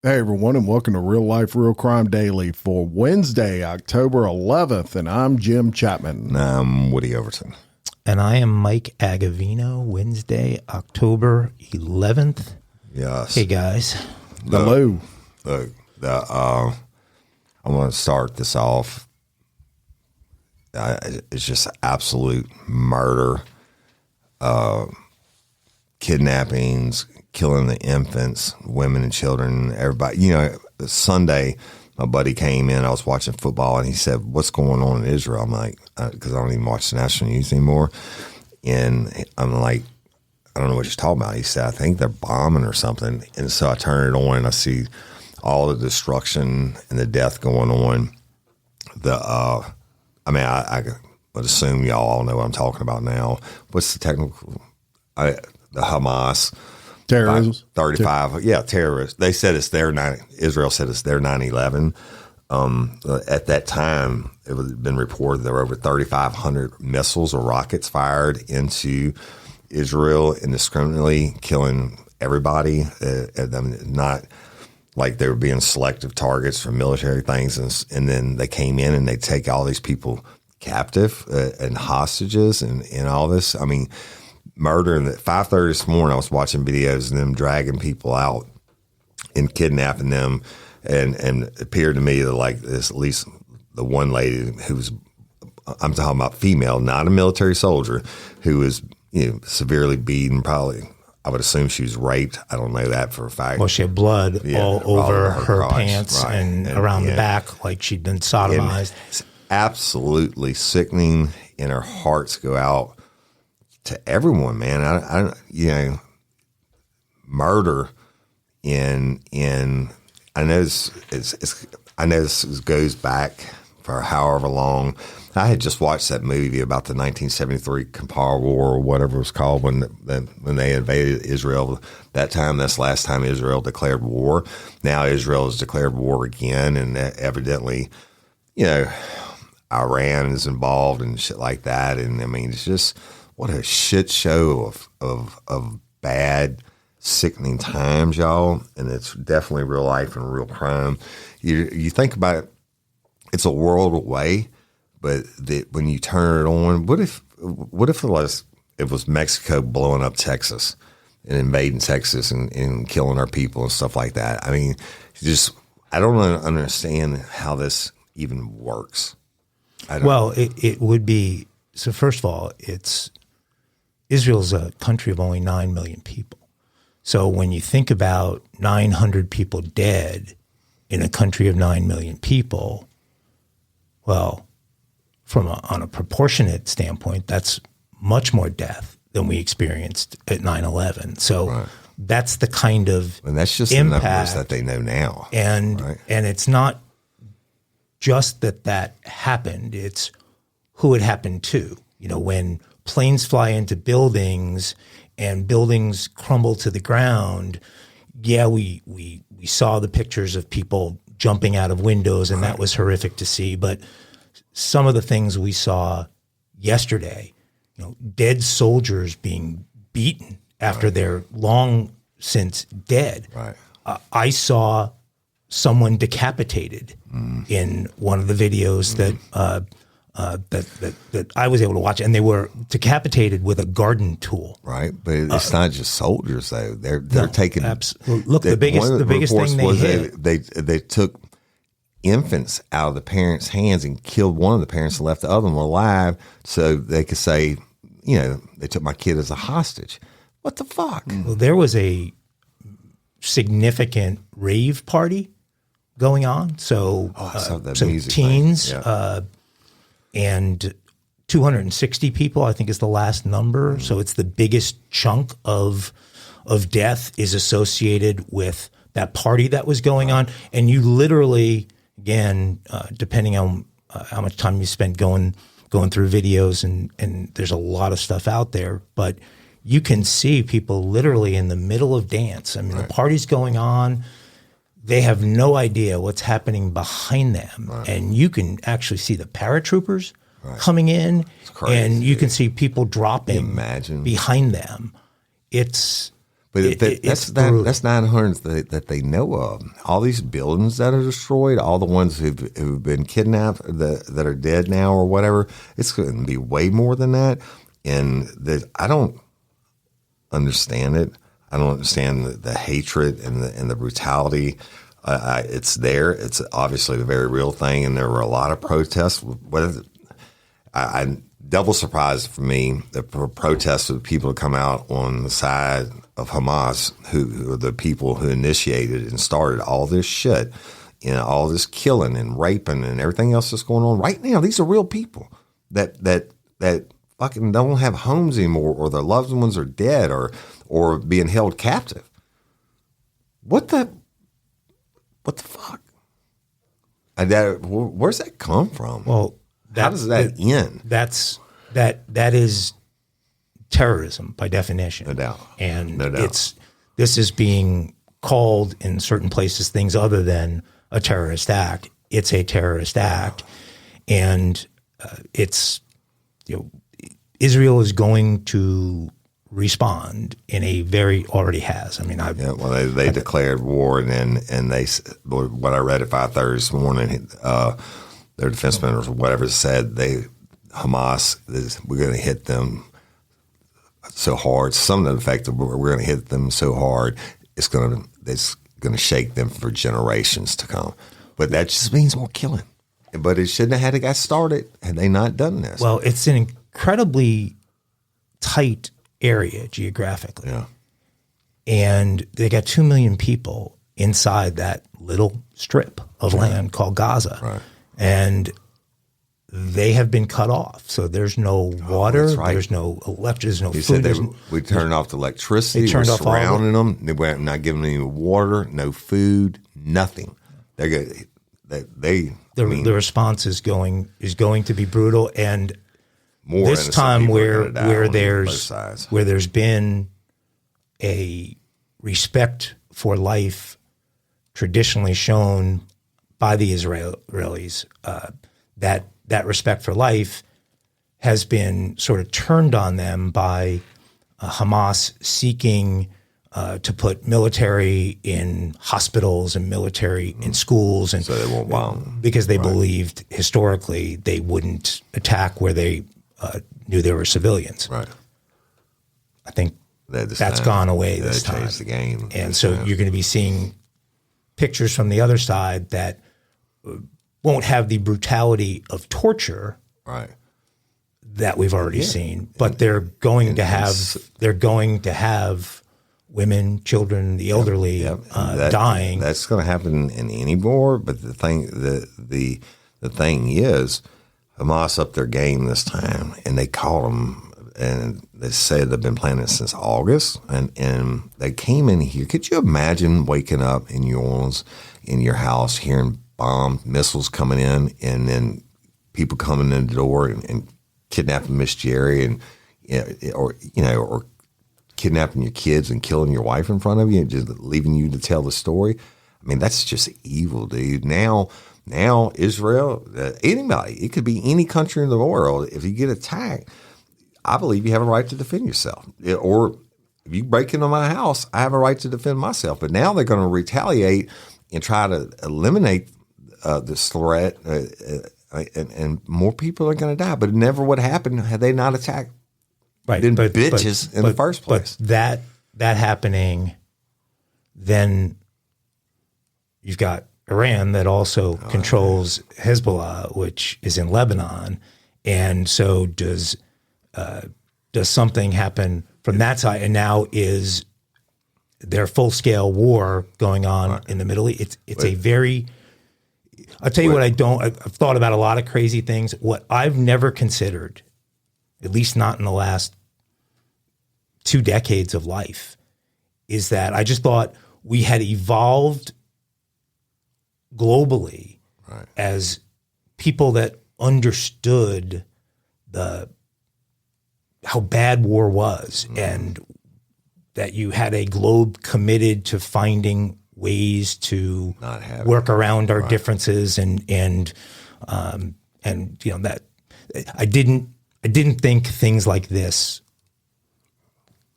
Hey everyone, and welcome to Real Life Real Crime Daily for Wednesday, October 11th, and I'm Jim Chapman. And I'm Woody Overton. And I am Mike Agovino, Wednesday, October 11th. Yes. Hey guys. Hello. Look, I'm going to start this off. It's just absolute murder, kidnappings, killing the infants, women and children, everybody. You know, Sunday, my buddy came in. I was watching football, and he said, "What's going on in Israel?" I'm like, because I don't even watch the national news anymore. And I'm like, I don't know what you're talking about. He said, "I think they're bombing or something." And so I turn it on, and I see all the destruction and the death going on. I would assume y'all all know what I'm talking about now. What's the technical? The Hamas. Terrorism. 35. Yeah, terrorists. They said it's their Israel said it's their 9/11. At that time, it had been reported there were over 3,500 missiles or rockets fired into Israel indiscriminately, killing everybody. Not like they were being selective targets for military things. And then they came in and they take all these people captive and hostages and all this. I mean, murder. And at 5:30 this morning, I was watching videos of them dragging people out and kidnapping them. And it appeared to me that like this, at least the one lady who was, I'm talking about female, not a military soldier, who was, severely beaten. Probably, I would assume she was raped. I don't know that for a fact. Well, she had blood all over her crotch, pants right. and around the back, like she'd been sodomized. It's absolutely sickening, and our hearts go out to everyone, man. I murder in I know I know this goes back for however long. I had just watched that movie about the 1973 Kampar War or whatever it was called when they invaded Israel. That's the last time Israel declared war. Now Israel has declared war again, and evidently, Iran is involved and shit like that. And I mean, it's just what a shit show of bad, sickening times, y'all. And it's definitely real life and real crime. You think about it, it's a world away, but when you turn it on, what if it was Mexico blowing up Texas and invading Texas and killing our people and stuff like that? I mean, I don't understand how this even works. Well, it would be, so first of all, Israel's a country of only 9 million people. So when you think about 900 people dead in a country of 9 million people, well, on a proportionate standpoint, that's much more death than we experienced at 9/11. So right. That's the kind of and that's just impact the numbers that they know now. And right? And it's not just that happened, it's who it happened to. When planes fly into buildings and buildings crumble to the ground, yeah, we saw the pictures of people jumping out of windows, and that was horrific to see. But some of the things we saw yesterday, dead soldiers being beaten after they're long since dead. Right. I saw someone decapitated in one of the videos that I was able to watch, and they were decapitated with a garden tool. Right, but it's not just soldiers though. They're taking. Look, the biggest thing they hit. They took infants out of the parents' hands and killed one of the parents and left the other one alive, so they could say, they took my kid as a hostage. What the fuck? Well, there was a significant rave party going on. So, teens. Yeah. And 260 people, I think, is the last number. Mm-hmm. So it's the biggest chunk of death is associated with that party that was going on. And you literally, again, depending on how much time you spend going through videos, and there's a lot of stuff out there, but you can see people literally in the middle of dance. I mean, the party's going on. They have no idea what's happening behind them. Right. And you can actually see the paratroopers coming in, and you can see people dropping behind them. It's But that's 900 that they know of. All these buildings that are destroyed, all the ones who've been kidnapped that are dead now or whatever, it's going to be way more than that. And I don't understand it. I don't understand the hatred and the brutality. It's there. It's obviously a very real thing, and there were a lot of protests. Double surprise for me, the protests of people who come out on the side of Hamas, who are the people who initiated and started all this shit, all this killing and raping and everything else that's going on right now. These are real people that fucking don't have homes anymore, or their loved ones are dead or being held captive. What the fuck? Where's that come from? Well, how does that end? That is terrorism by definition. No doubt. And this is being called in certain places things other than a terrorist act. It's a terrorist act, and Israel is going to respond in a already has. I mean, they declared war, and they, what I read at 5:30 this morning, their defense minister or whatever said Hamas we're going to hit them so hard. Some of the fact that we're going to hit them so hard, it's going to shake them for generations to come. But that just means more killing. But it shouldn't have had to get started had they not done this. Well, it's an incredibly tight area geographically. Yeah. And they got 2 million people inside that little strip of land called Gaza. Right. And they have been cut off. So there's no water, there's no electric, there's no food. We turned off the electricity. We're surrounding them. We're not giving them any water, no food, nothing. The response is going to be brutal, and more this time where there's been a respect for life traditionally shown by the Israelis, that respect for life has been sort of turned on them by Hamas seeking to put military in hospitals and military in schools, and so they won't bomb because they believed historically they wouldn't attack where they knew there were civilians. Right. I think that's gone away this time. Changed the game, and so you're going to be seeing pictures from the other side that won't have the brutality of torture, right, that we've already seen, but they're going to have women, children, the elderly dying. That's going to happen in any war. But the thing is, Hamas upped their game this time, and they caught them. And they said they've been planning it since August, and they came in here. Could you imagine waking up in New Orleans, in your house, hearing bombs, missiles coming in, and then people coming in the door and kidnapping Miss Jerry, and or kidnapping your kids and killing your wife in front of you, and just leaving you to tell the story? I mean, that's just evil, dude. Now Israel, anybody, it could be any country in the world. If you get attacked, I believe you have a right to defend yourself. Or if you break into my house, I have a right to defend myself. But now they're going to retaliate and try to eliminate this threat, and more people are going to die. But it never would have happened had they not attacked in the first place. But that happening, then you've got Iran that also controls Hezbollah, which is in Lebanon, and so does something happen from that side? And now is there full scale war going on in the Middle East? It's a very. I'll tell you what I've thought about a lot of crazy things. What I've never considered, at least not in the last 2 decades of life, is that I just thought we had evolved globally as people that understood how bad war was, and that you had a globe committed to finding ways to work around our differences, and that I didn't think things like this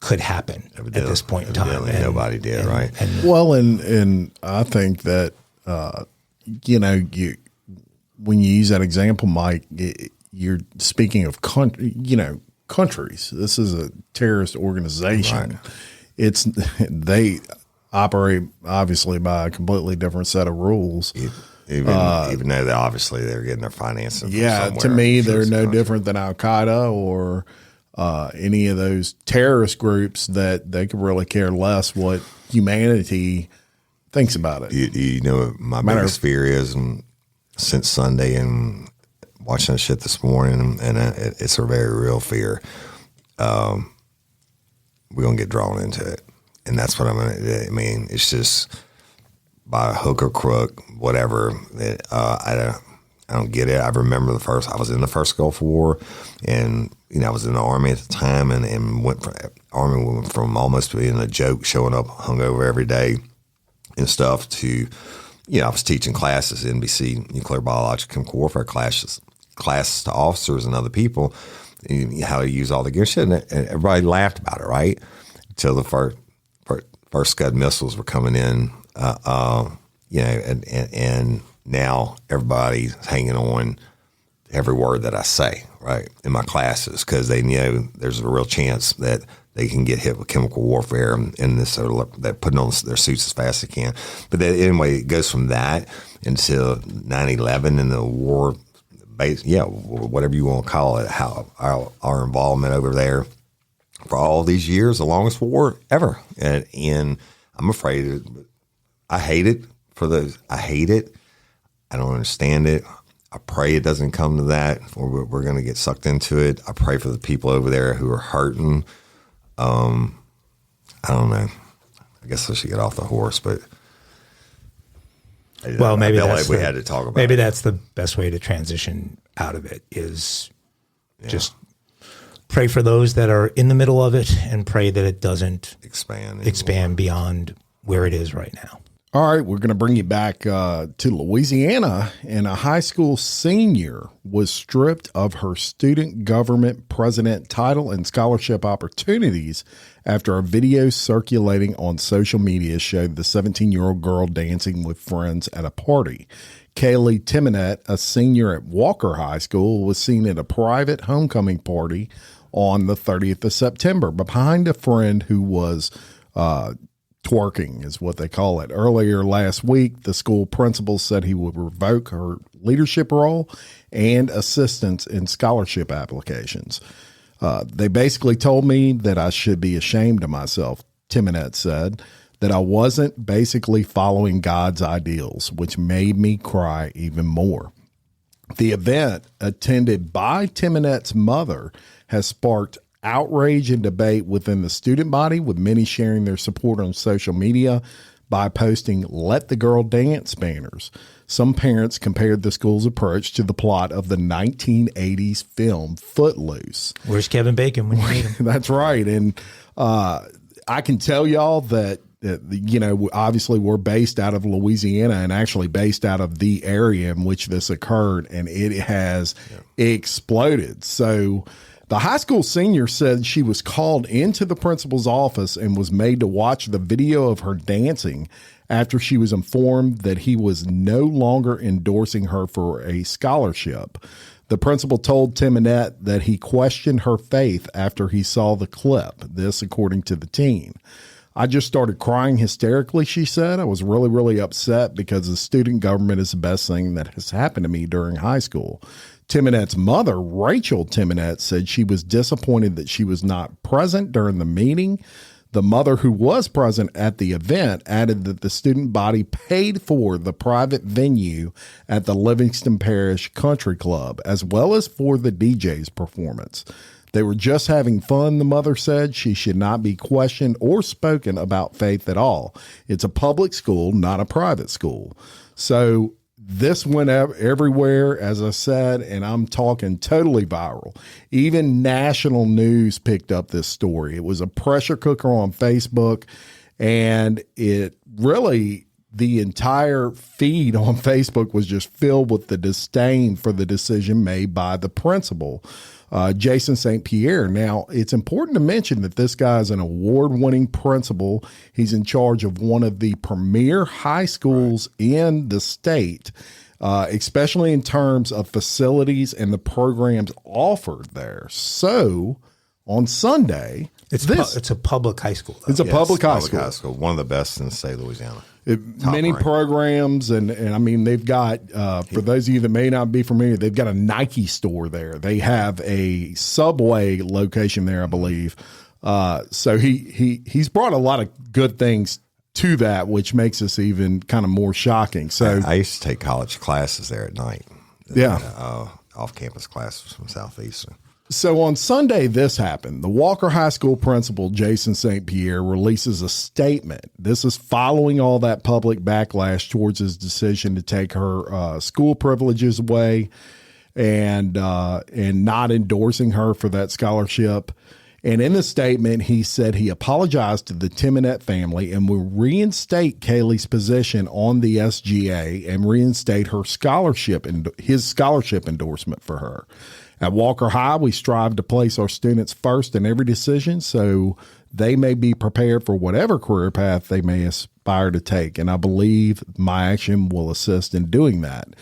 could happen at this point in time. And nobody did, right? And I think that, when you use that example, Mike, you're speaking of countries. This is a terrorist organization. Right. They operate obviously by a completely different set of rules. Even though they're getting their finances. Yeah, to me, they're no different than Al Qaeda or any of those terrorist groups that they could really care less what humanity thinks about it. You know what my biggest fear is, and since Sunday and watching that shit this morning, and it's a very real fear. We're going to get drawn into it. And that's what I'm going to do. I mean, it's just by hook or crook, whatever. I don't get it. I remember I was in the first Gulf War, and I was in the Army at the time, and went from almost being a joke, showing up hungover every day and stuff, to I was teaching classes, NBC, nuclear biological chemical warfare classes to officers and other people, how to use all the gear shit, and everybody laughed about it, right? Until the first Scud missiles were coming in, and now everybody's hanging on every word that I say, right, in my classes, because they know there's a real chance that they can get hit with chemical warfare, and this, so they're putting on their suits as fast as they can. But then, anyway, it goes from that until 9/11 and the war, whatever you want to call it, how our involvement over there for all these years, the longest war ever. And I'm afraid, I hate it for those. I hate it. I don't understand it. I pray it doesn't come to that, or we're going to get sucked into it. I pray for the people over there who are hurting. I don't know. I guess I should get off the horse, but maybe that's we had to talk about. Maybe that's the best way to transition out of it is just pray for those that are in the middle of it, and pray that it doesn't expand beyond where it is right now. All right, we're going to bring you back to Louisiana, and a high school senior was stripped of her student government president title and scholarship opportunities after a video circulating on social media showed the 17-year-old girl dancing with friends at a party. Kaylee Timonet, a senior at Walker High School, was seen at a private homecoming party on the 30th of September behind a friend who was twerking, is what they call it. Earlier last week, the school principal said he would revoke her leadership role and assistance in scholarship applications. They basically told me that I should be ashamed of myself, Timonet said, that I wasn't basically following God's ideals, which made me cry even more. The event, attended by Timonet's mother, has sparked outrage and debate within the student body, with many sharing their support on social media by posting "Let the Girl Dance" banners. Some parents compared the school's approach to the plot of the 1980s film Footloose. Where's Kevin Bacon when you need him? That's right. And I can tell y'all that, obviously we're based out of Louisiana, and actually based out of the area in which this occurred, and it has exploded. So the high school senior said she was called into the principal's office and was made to watch the video of her dancing after she was informed that he was no longer endorsing her for a scholarship. The principal told Timonet that he questioned her faith after he saw the clip. This, according to the teen. I just started crying hysterically, she said. I was really, really upset because the student government is the best thing that has happened to me during high school. Timonet's mother, Rachel Timonet, said she was disappointed that she was not present during the meeting. The mother, who was present at the event, added that the student body paid for the private venue at the Livingston Parish Country Club, as well as for the DJ's performance. They were just having fun, the mother said. She should not be questioned or spoken about faith at all. It's a public school, not a private school. So this went everywhere, as I said, and I'm talking totally viral. Even national news picked up this story. It was a pressure cooker on Facebook, and it really the entire feed on Facebook was just filled with the disdain for the decision made by the principal, Jason St. Pierre. Now, it's important to mention that this guy is an award-winning principal. He's in charge of one of the premier high schools in the state, especially in terms of facilities and the programs offered there. So on Sunday, it's a public high school. Though. It's a public high school. One of the best in the state of Louisiana. Many programs, and I mean, they've got, for those of you that may not be familiar, they've got a Nike store there. They have a Subway location there, I believe. So he's brought a lot of good things to that, which makes us even kind of more shocking. So I used to take college classes there at night. Yeah. Off-campus classes from Southeastern. So on Sunday, this happened. The Walker High School principal, Jason St. Pierre, releases a statement. This is following all that public backlash towards his decision to take her school privileges away and not endorsing her for that scholarship. And in the statement, he said he apologized to the Timonet family and will reinstate Kaylee's position on the SGA and reinstate her scholarship and his scholarship endorsement for her. At Walker High, we strive to place our students first in every decision so they may be prepared for whatever career path they may aspire to take. And I believe my action will assist in doing that.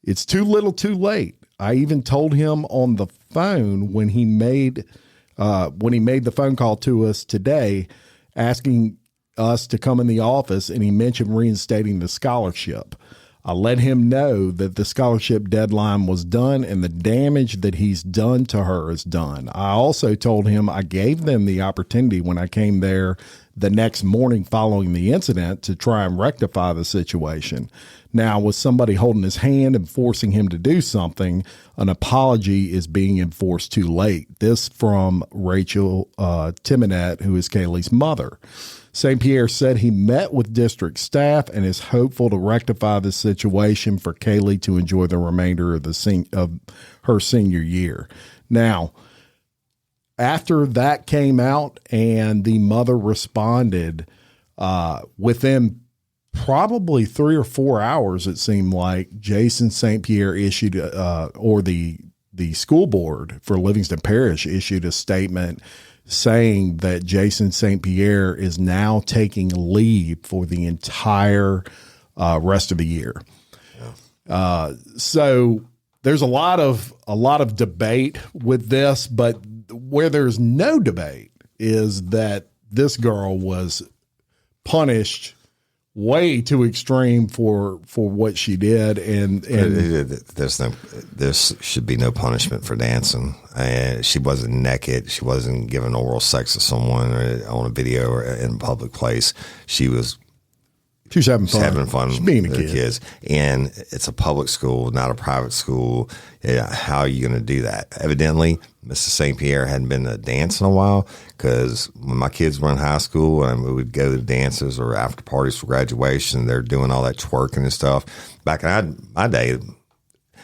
It's too little too late. I even told him on the phone when he made the phone call to us today, asking us to come in the office, and he mentioned reinstating the scholarship. I let him know that the scholarship deadline was done and the damage that he's done to her is done. I also told him I gave them the opportunity when I came there the next morning following the incident to try and rectify the situation. Now, with somebody holding his hand and forcing him to do something, an apology is being enforced too late. This from Rachel Timonet, who is Kaylee's mother. St. Pierre said he met with district staff and is hopeful to rectify the situation for Kaylee to enjoy the remainder of her senior year. Now, after that came out and the mother responded, within probably 3 or 4 hours, it seemed like, Jason St. Pierre issued, or the school board for Livingston Parish issued a statement saying that Jason St. Pierre is now taking leave for the entire rest of the year. Yeah. So there's a lot of debate with this, but where there's no debate is that this girl was punished way too extreme for what she did, and there should be no punishment for dancing. She wasn't naked. She wasn't giving oral sex to someone on a video or in a public place. She was having fun. She's being a with kid. The kids. And it's a public school, not a private school. Yeah, how are you going to do that? Evidently, Mr. St. Pierre hadn't been to dance in a while, because when my kids were in high school and we would go to dances or after parties for graduation, they're doing all that twerking and stuff. Back in my day,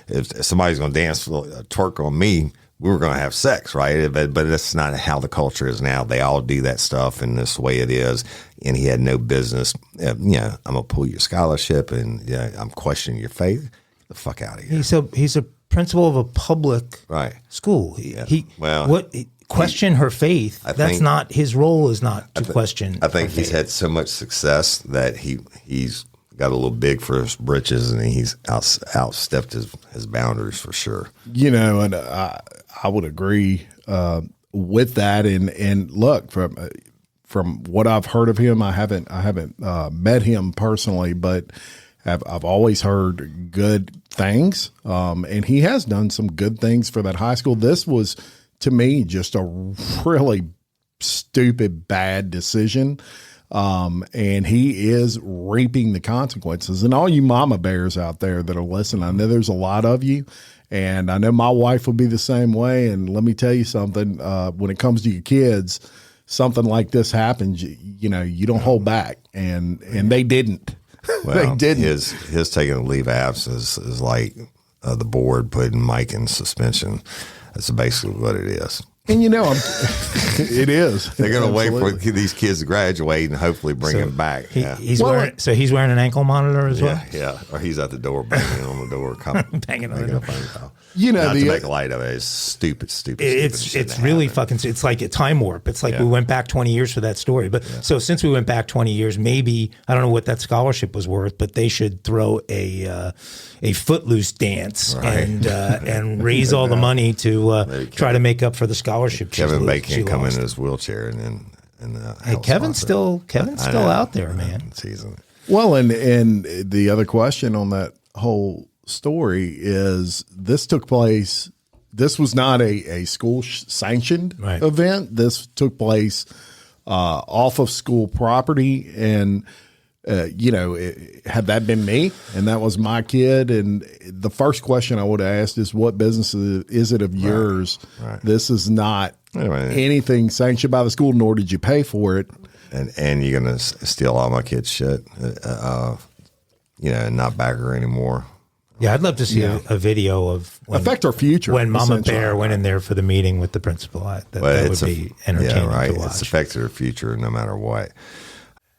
if somebody's going to dance twerk on me, we were going to have sex, right? But that's not how the culture is now. They all do that stuff, and this way it is. And he had no business. I'm going to pull your scholarship, and I'm questioning your faith. Get the fuck out of here. He's a principal of a public school. Question her faith. That's not his role. Is not to question. I think he's had so much success that he's got a little big for his britches, and he's outstepped his boundaries for sure. And I would agree with that. And look, from what I've heard of him, I haven't met him personally, but I've always heard good things. And he has done some good things for that high school. This was, to me, just a really stupid, bad decision. And he is reaping the consequences. And all you mama bears out there that are listening, I know there's a lot of you, and I know my wife will be the same way. And let me tell you something, when it comes to your kids, something like this happens, you don't hold back. And they didn't. Well, they didn't. His taking a leave of absence is like the board putting Mike in suspension. That's basically what it is. And it is. They're going to wait for these kids to graduate and hopefully bring them back. He's wearing an ankle monitor as well. Yeah, or he's at the door banging on the door, banging on the door. Not to make light of it. It's stupid. It's really fucking. It's like a time warp. It's like we went back 20 years for that story. But so since we went back 20 years, maybe I don't know what that scholarship was worth, but they should throw a Footloose dance and raise all the money to try to make up for the scholarship. Kevin Bacon can come in his wheelchair and Kevin's still out there, man. Well, and the other question on that whole story is this took place. This was not a school sanctioned event. This took place off of school property, and had that been me and that was my kid, and the first question I would have asked is, what business is it of yours? Right. This is not anything sanctioned by the school, nor did you pay for it. And you're going to steal all my kids' shit, and not bag her anymore. Yeah, I'd love to see a video of affect our future when Mama Bear went in there for the meeting with the principal. That would be entertaining to watch. It's affected her future no matter what.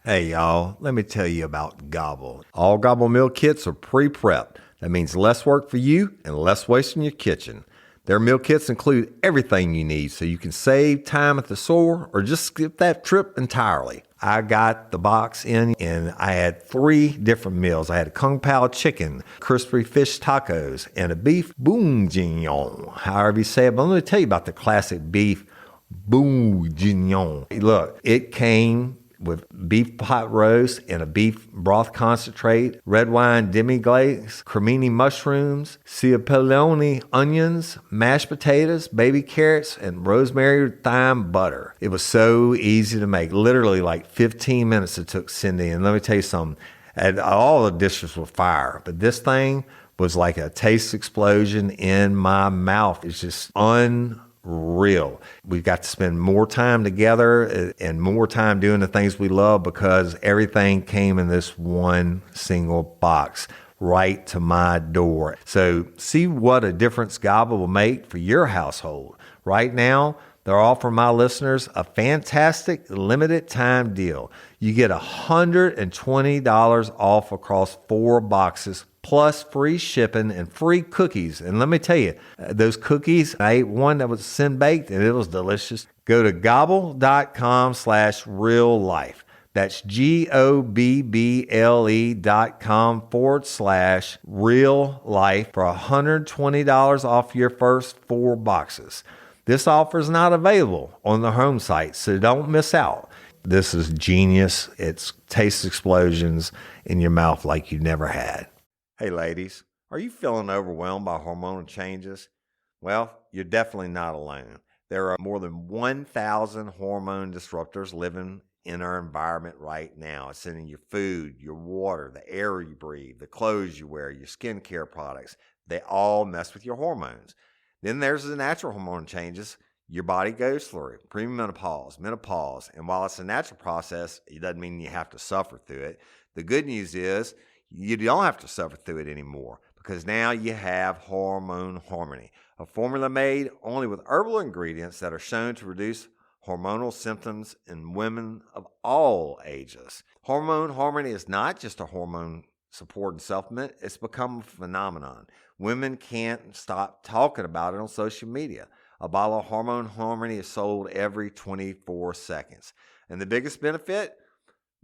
Hey, y'all, let me tell you about Gobble. All Gobble meal kits are pre-prepped. That means less work for you and less waste in your kitchen. Their meal kits include everything you need so you can save time at the store or just skip that trip entirely. I got the box in and I had 3 different meals. I had a Kung Pao chicken, crispy fish tacos, and a beef bourguignon, however you say it. But let me tell you about the classic beef bourguignon. Look, it came with beef pot roast and a beef broth concentrate, red wine demi-glaze, cremini mushrooms, cipollone onions, mashed potatoes, baby carrots, and rosemary thyme butter. It was so easy to make. Literally like 15 minutes it took Cindy. And let me tell you something, all the dishes were fire, but this thing was like a taste explosion in my mouth. It's just unreal. We've got to spend more time together and more time doing the things we love because everything came in this one single box right to my door. So see what a difference Gobble will make for your household. Right now, they're offering my listeners a fantastic limited time deal. You get $120 off across 4 boxes plus free shipping and free cookies. And let me tell you, those cookies, I ate one that was sin baked and it was delicious. Go to gobble.com/reallife. That's GOBBLE.com/real-life for $120 off your first 4 boxes. This offer is not available on the home site, so don't miss out. This is genius. It's taste explosions in your mouth like you never had. Hey ladies, are you feeling overwhelmed by hormonal changes? Well, you're definitely not alone. There are more than 1,000 hormone disruptors living in our environment right now. It's in your food, your water, the air you breathe, the clothes you wear, your skincare products. They all mess with your hormones. Then there's the natural hormone changes your body goes through, premenopause, menopause. And while it's a natural process, it doesn't mean you have to suffer through it. The good news is you don't have to suffer through it anymore because now you have Hormone Harmony, a formula made only with herbal ingredients that are shown to reduce hormonal symptoms in women of all ages. Hormone Harmony is not just a hormone support and supplement. It's become a phenomenon. Women can't stop talking about it on social media. A bottle of Hormone Harmony is sold every 24 seconds. And the biggest benefit?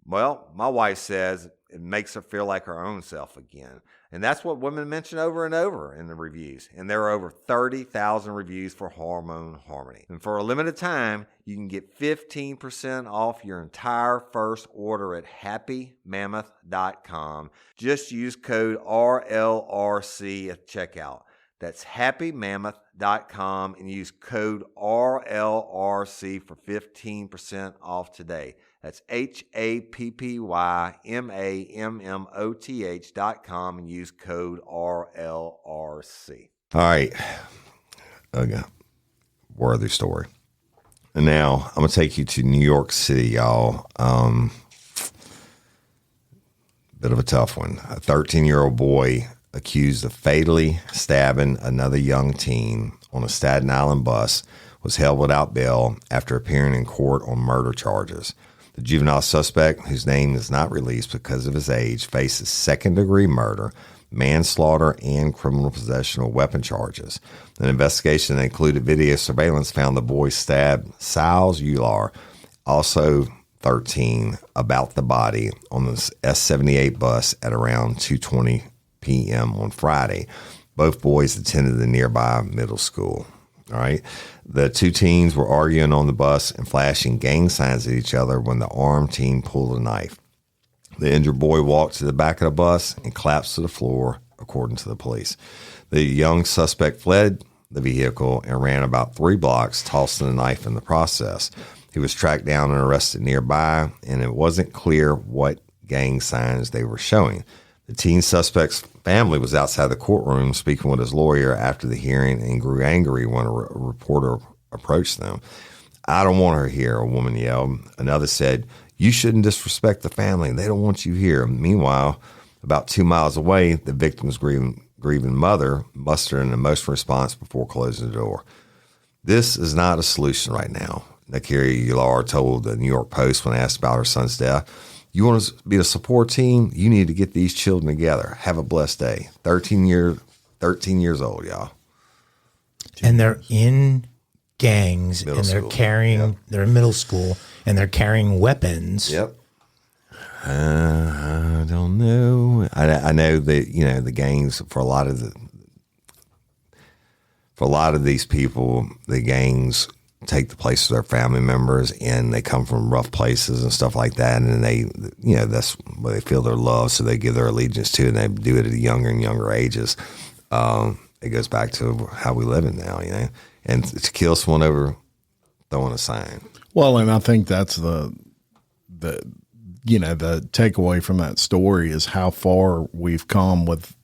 Well, my wife says it makes her feel like her own self again. And that's what women mention over and over in the reviews. And there are over 30,000 reviews for Hormone Harmony. And for a limited time, you can get 15% off your entire first order at happymammoth.com. Just use code RLRC at checkout. That's happymammoth.com and use code RLRC for 15% off today. That's happymammoth.com and use code RLRC. All right. Okay. Worthy story. And now I'm going to take you to New York City, y'all. Bit of a tough one. A 13-year-old boy accused of fatally stabbing another young teen on a Staten Island bus was held without bail after appearing in court on murder charges. The juvenile suspect, whose name is not released because of his age, faces second-degree murder, manslaughter, and criminal possession of weapon charges. An investigation that included video surveillance found the boy stabbed Siles Ular, also 13, about the body on the S78 bus at around 2:20 p.m. on Friday. Both boys attended the nearby middle school. All right. The two teens were arguing on the bus and flashing gang signs at each other when the armed teen pulled a knife. The injured boy walked to the back of the bus and collapsed to the floor, according to the police. The young suspect fled the vehicle and ran about 3 blocks, tossing the knife in the process. He was tracked down and arrested nearby, and it wasn't clear what gang signs they were showing. The teen suspect's family was outside the courtroom speaking with his lawyer after the hearing and grew angry when a reporter approached them. "I don't want her here," a woman yelled. Another said, "You shouldn't disrespect the family. They don't want you here." Meanwhile, about 2 miles away, the victim's grieving mother mustered an emotional response before closing the door. "This is not a solution right now," Nakiri Ular told the New York Post when asked about her son's death. "You want to be a support team? You need to get these children together. Have a blessed day." 13 years old, y'all. And they're in gangs, and they're carrying, they're in middle school, and they're carrying weapons. Yep. I don't know. I know that, the gangs, for a lot of these people, the gangs take the place of their family members, and they come from rough places and stuff like that, and they, that's where they feel their love, so they give their allegiance to, and they do it at younger and younger ages. It goes back to how we live it now, and to kill someone over throwing a sign. Well, and I think that's the takeaway from that story is how far we've come with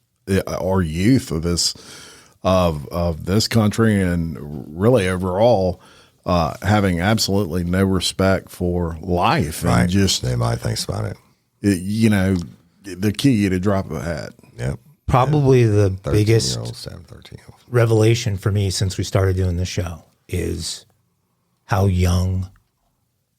our youth of this country, and really overall, having absolutely no respect for life, right. And just anybody thinks about it. The key to drop of a hat. Yep. Probably the biggest 13 revelation for me since we started doing the show is how young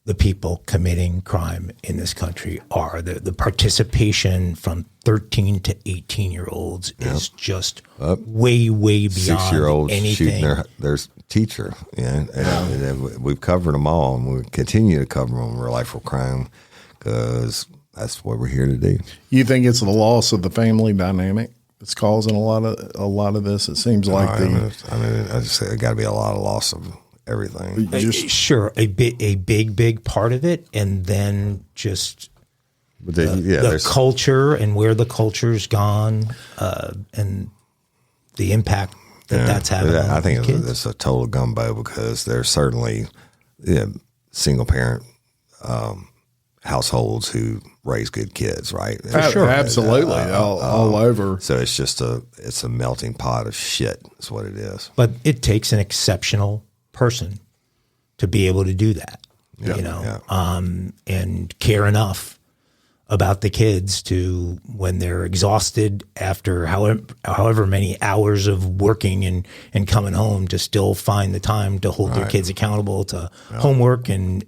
the people committing crime in this country are. The participation from 13 to 18-year-olds is just way beyond 6-year-olds anything. Shooting their teacher. And we've covered them all, and we continue to cover them in real life for crime because that's what we're here to do. You think it's the loss of the family dynamic that's causing a lot of this? It seems like I just say it got to be a lot of loss of everything. Sure, a big part of it, and then just the culture and where the culture's gone, and the impact that's having. I think on kids. it's a total gumbo because there's certainly single parent households who raise good kids, right? Sure, absolutely, all over. So it's just it's a melting pot of shit. Is what it is. But it takes an exceptional person to be able to do that, and care enough about the kids to, when they're exhausted after however many hours of working and coming home, to still find the time to hold their kids accountable to homework and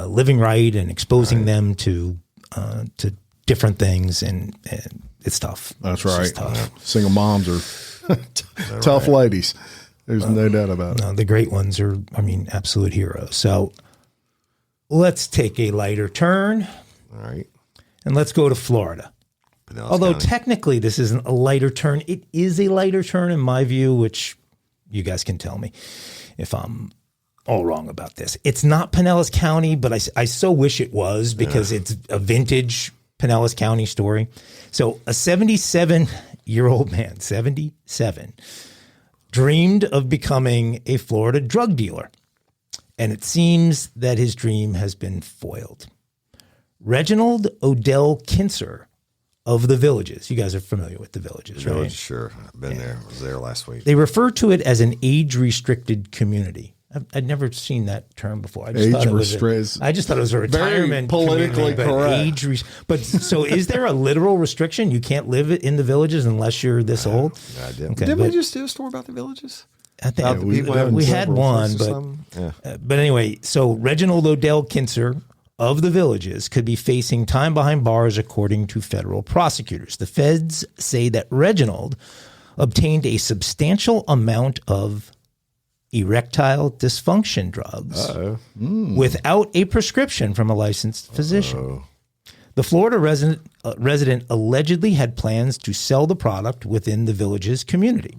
living right and exposing them to different things, and it's tough. That's it's right. Tough. Single moms are tough ladies. There's no doubt about it. No, the great ones are, absolute heroes. So let's take a lighter turn. All right. And let's go to Florida. Although technically this isn't a lighter turn. It is a lighter turn in my view, which you guys can tell me if I'm all wrong about this. It's not Pinellas County, but I so wish it was, because it's a vintage Pinellas County story. So a 77-year-old man, 77, dreamed of becoming a Florida drug dealer, and it seems that his dream has been foiled. Reginald Odell Kinser of the Villages. You guys are familiar with the Villages, right? Sure. I've been there. I was there last week. They refer to it as an age-restricted community. I'd never seen that term before. I just thought it was a retirement politically correct. But so is there a literal restriction? You can't live in the Villages unless you're this old? I didn't. Okay, Didn't we just do a story about the Villages? I think we had one, but anyway, so Reginald Odell Kinzer of the Villages could be facing time behind bars according to federal prosecutors. The feds say that Reginald obtained a substantial amount of erectile dysfunction drugs without a prescription from a licensed physician. The Florida resident allegedly had plans to sell the product within the Villages community.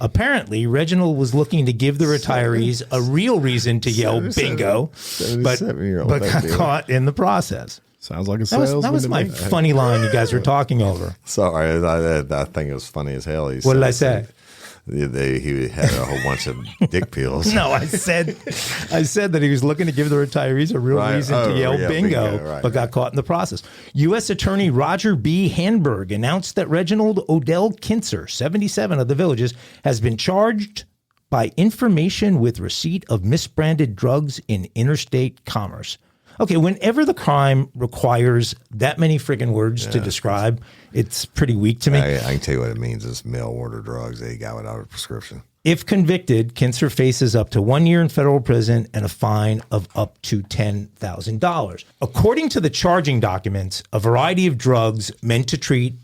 Apparently, Reginald was looking to give the retirees a real reason to yell bingo, but got caught in the process. Sounds like a salesman. That was my funny line you guys were talking over. Sorry, I think it was funny as hell. What did I say? He had a whole bunch of dick pills. No, I said that he was looking to give the retirees a real reason to yell bingo, but got caught in the process. U.S. Attorney Roger B. Handberg announced that Reginald Odell Kinzer, 77 of the Villages, has been charged by information with receipt of misbranded drugs in interstate commerce. Okay, whenever the crime requires that many friggin' words to describe, it's pretty weak to me. I can tell you what it means. It's mail order drugs that he got without a prescription. If convicted, Kinzer faces up to 1 year in federal prison and a fine of up to $10,000. According to the charging documents, a variety of drugs meant to treat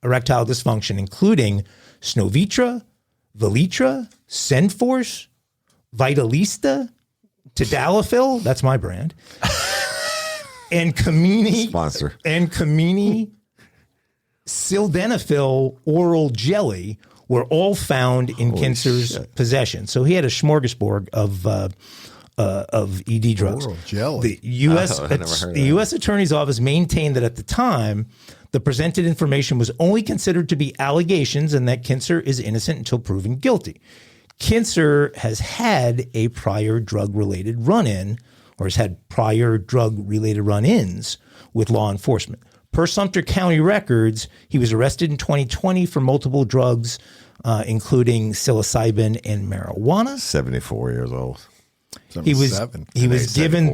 erectile dysfunction, including Snovitra, Valitra, Senforce, Vitalista, Tadalafil, that's my brand, and Kamini sponsor, and Kamini Sildenafil oral jelly were all found in Kinzer's possession. So he had a smorgasbord of ED drugs. Oral jelly. The U.S. Attorney's Office maintained that at the time, the presented information was only considered to be allegations and that Kinzer is innocent until proven guilty. Kinzer has had a prior drug-related run-in, or has had prior drug-related run-ins with law enforcement. Per Sumter County records, he was arrested in 2020 for multiple drugs, including psilocybin and marijuana. 74 years old. He was given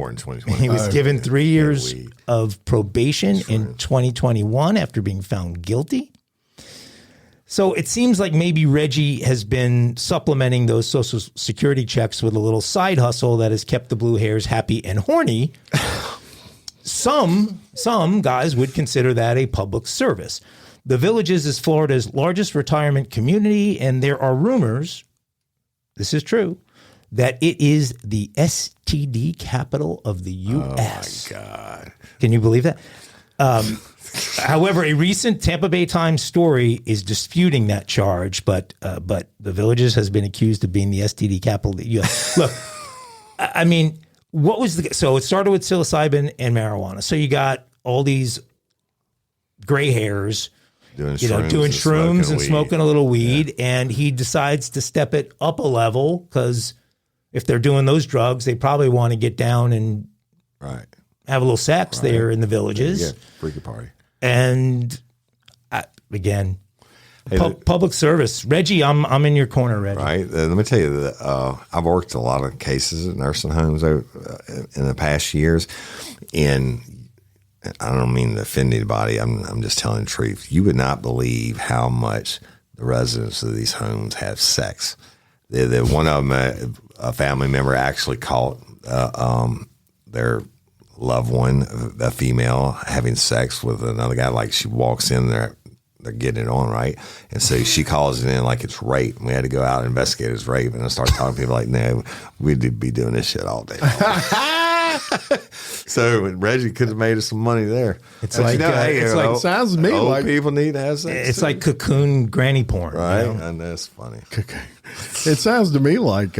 3 years of probation in 2021 after being found guilty. So it seems like maybe Reggie has been supplementing those Social Security checks with a little side hustle that has kept the blue hairs happy and horny. Some guys would consider that a public service. The Villages is Florida's largest retirement community, and there are rumors, this is true, that it is the STD capital of the U.S. Oh, my God. Can you believe that? However, a recent Tampa Bay Times story is disputing that charge, but the Villages has been accused of being the STD capital of the U.S. Look, I mean, so it started with psilocybin and marijuana. So you got all these gray hairs, doing shrooms and smoking a little weed, and he decides to step it up a level because if they're doing those drugs, they probably want to get down and have a little sex there in the Villages. Yeah, freaky party. And again, public service. Reggie, I'm in your corner, Reggie. Right. Let me tell you that I've worked a lot of cases at nursing homes in the past years, and I don't mean to offend anybody. I'm just telling the truth. You would not believe how much the residents of these homes have sex. One of them, a family member, actually caught their loved one, a female, having sex with another guy. Like she walks in there, they're getting it on, right? And so she calls it in like it's rape. And we had to go out and investigate it as rape. And I started talking to people like, no, we'd be doing this shit all day. So Reggie could have made us some money there. It's like sounds to me like people need to have sex. It's like cocoon granny porn, right? You know? And that's funny. It sounds to me like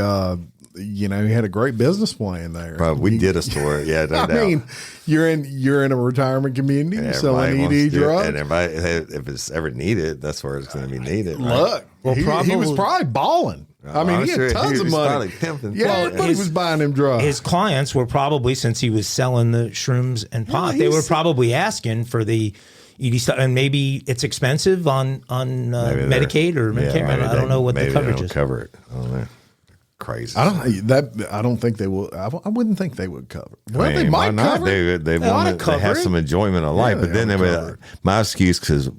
he had a great business plan there. Bro, we did a story. Yeah, no doubt. I mean, you're in a retirement community selling ED drugs. And everybody, if it's ever needed, that's where it's going to be needed. Look, right? he was probably balling. I mean, he had tons of money. Everybody was buying him drugs. His clients were probably, since he was selling the shrooms and pot, they were probably asking for the ED stuff, and maybe it's expensive on Medicaid or Medicare. I don't know what the coverage is. Cover it. I don't know. crazy. I don't think they will. I wouldn't think they would cover. Well, they might cover. They want to have some enjoyment of life, but then my excuse, because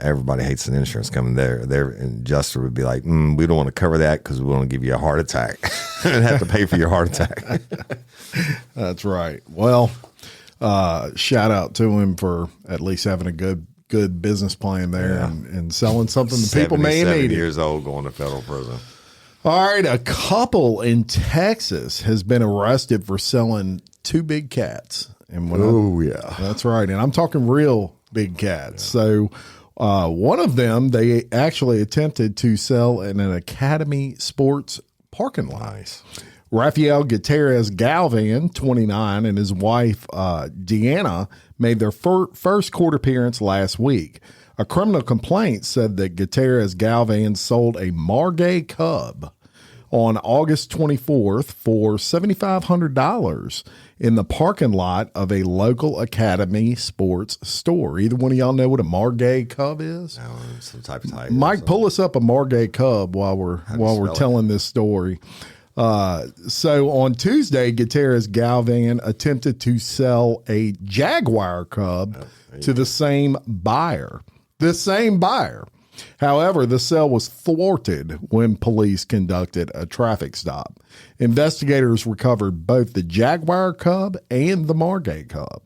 everybody hates an insurance company. Their adjuster would be like, we don't want to cover that because we want to give you a heart attack and have to pay for your heart attack. That's right. Well, shout out to him for at least having a good business plan there and selling something that people may need. Years old, going to federal prison. All right, a couple in Texas has been arrested for selling 2 big cats. And that's right. And I'm talking real big cats. Yeah. So one of them, they actually attempted to sell in an Academy Sports parking lot. Nice. Rafael Gutierrez Galvan, 29, and his wife, Deanna, made their first court appearance last week. A criminal complaint said that Gutierrez Galvan sold a Margay cub on August 24th for $7,500 in the parking lot of a local Academy Sports store. Either one of y'all know what a Margay cub is? No, some type of tiger. Mike, pull us up a Margay cub while we're telling this story. So on Tuesday, Gutierrez Galvan attempted to sell a Jaguar cub to the same buyer. However, the sale was thwarted when police conducted a traffic stop. Investigators recovered both the Jaguar cub and the Margay cub.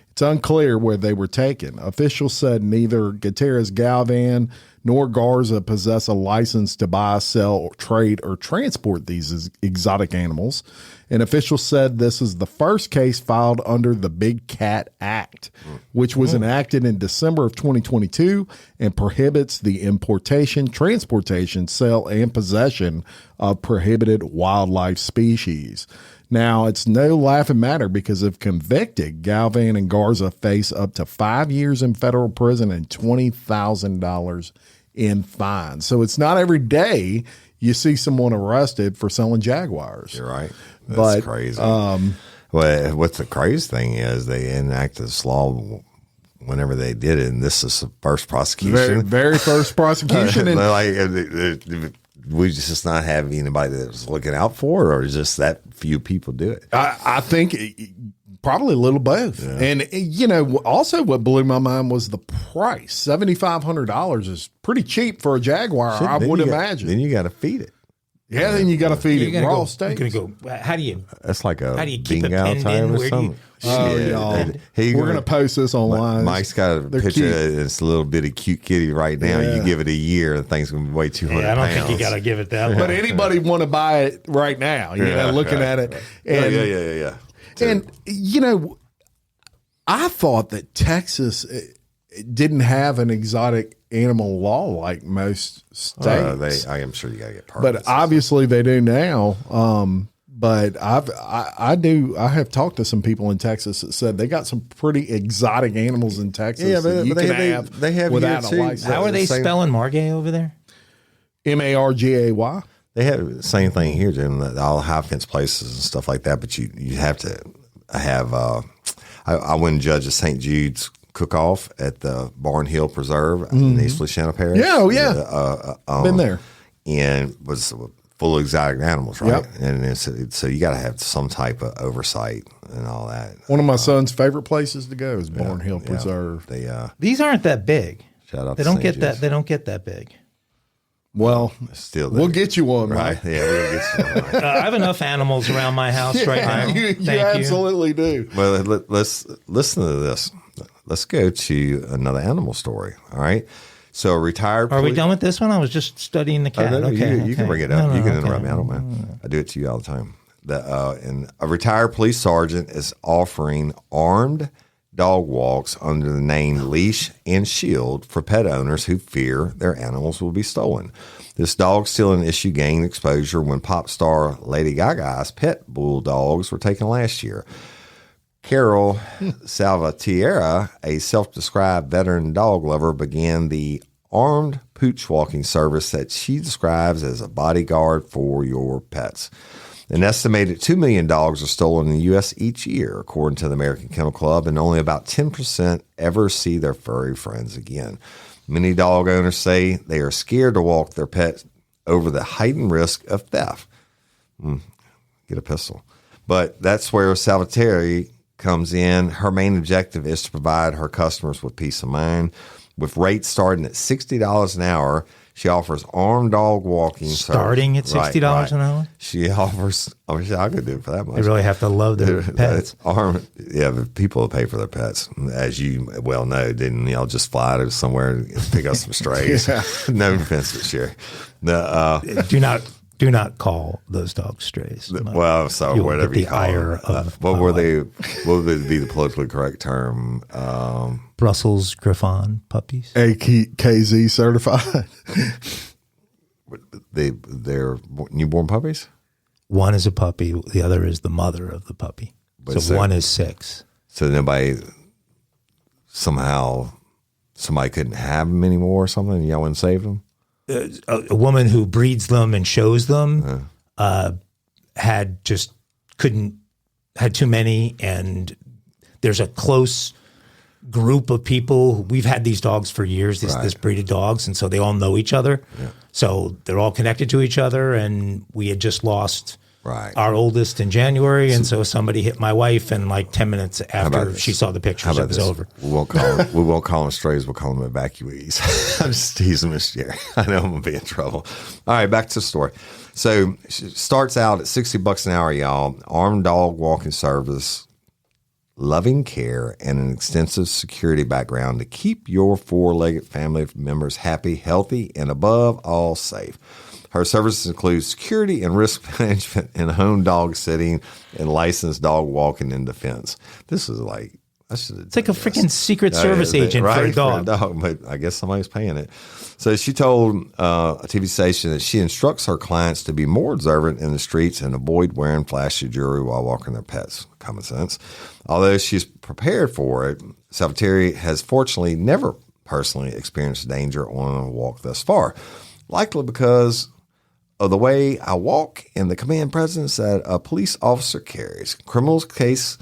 It's unclear where they were taken. Officials said neither Gutierrez Galvan nor Garza possess a license to buy, sell, trade, or transport these exotic animals. And officials said this is the first case filed under the Big Cat Act, which was enacted in December of 2022 and prohibits the importation, transportation, sale, and possession of prohibited wildlife species. Now, it's no laughing matter because if convicted, Galvan and Garza face up to 5 years in federal prison and $20,000 in fines. So it's not every day you see someone arrested for selling Jaguars. You're right. That's crazy. Well, what's the crazy thing is they enacted this law whenever they did it, and this is the first prosecution. Very first prosecution. And we just not have anybody that was looking out for it, or just that few people do it? I think probably a little both. Yeah. And, also what blew my mind was the price. $7,500 is pretty cheap for a Jaguar, I would imagine. Then you got to feed it. Yeah, then you got to feed it raw steak. How do you? That's like a keep a pen or something. We're going to post this online. Mike's got a picture of this little bitty cute kitty right now. Yeah. You give it a year, and thing's going to weigh 200 pounds. I don't think you got to give it that long. But anybody want to buy it right now, looking at it. And, yeah. And, I thought that Texas didn't have an exotic animal law like most states. I am sure you got to get permits. But obviously they do now. But I have talked to some people in Texas that said they got some pretty exotic animals in Texas. Yeah, but they have without a license. How are they spelling Margay over there? Margay. They have the same thing here, Jim. All high fence places and stuff like that. But you have to have. I went and judged a St. Jude's cook-off at the Barn Hill Preserve in East Feliciana Parish. Been there. And was full of exotic animals, right? Yep. And so you got to have some type of oversight and all that. One of my son's favorite places to go is Barn Hill Preserve. These aren't that big. Shout out they to don't St. get Jude's. That. They don't get that big. Well, we'll get you one, right? Yeah, we'll get you one. I have enough animals around my house right now. You absolutely do. Well, let's listen to this. Let's go to another animal story. All right. So a retired. Are we done with this one? I was just studying the cat. You can bring it up. You can interrupt me. I don't mind. I do it to you all the time. And a retired police sergeant is offering armed dog walks under the name Leash and Shield for pet owners who fear their animals will be stolen. This dog stealing issue gained exposure when pop star Lady Gaga's pet bulldogs were taken last year. Carol Salvatierra, a self-described veteran dog lover, began the armed pooch walking service that she describes as a bodyguard for your pets. An estimated 2 million dogs are stolen in the U.S. each year, according to the American Kennel Club, and only about 10% ever see their furry friends again. Many dog owners say they are scared to walk their pets over the heightened risk of theft. Get a pistol. But that's where Salvatore comes in. Her main objective is to provide her customers with peace of mind. With rates starting at $60 an hour, she offers armed dog walking. Starting at $60 an hour? She offers, I could do it for that much. They really have to love their pets. The people pay for their pets. As you well know, didn't y'all just fly to somewhere and pick up some strays? No offense to Sherry. Do not call those dogs strays. Well, so whatever you call them. What would be the politically correct term? Brussels Griffon puppies. AKZ certified. They're newborn puppies? One is a puppy. The other is the mother of the puppy. So one is 6. So somebody couldn't have them anymore or something? Y'all wouldn't save them? A woman who breeds them and shows them had too many, and there's a close group of people. We've had these dogs for years, this breed of dogs, and so they all know each other. Yeah. So they're all connected to each other, and we had just lost our oldest in January, and so somebody hit my wife, and like 10 minutes after she saw the pictures, it was over. We won't call them strays. We'll call them evacuees. I'm just teasing Miss Jerry. I know I'm going to be in trouble. All right, back to the story. So she starts out at $60 an hour, y'all. Armed dog walking service, loving care, and an extensive security background to keep your 4-legged family members happy, healthy, and above all safe. Her services include security and risk management in home dog sitting and licensed dog walking and defense. This is like, it's like a freaking Secret Service agent for a dog. But I guess somebody's paying it. So she told a TV station that she instructs her clients to be more observant in the streets and avoid wearing flashy jewelry while walking their pets. Common sense. Although she's prepared for it, Salvatore has fortunately never personally experienced danger on a walk thus far. Likely because of the way I walk and the command presence that a police officer carries. Criminals case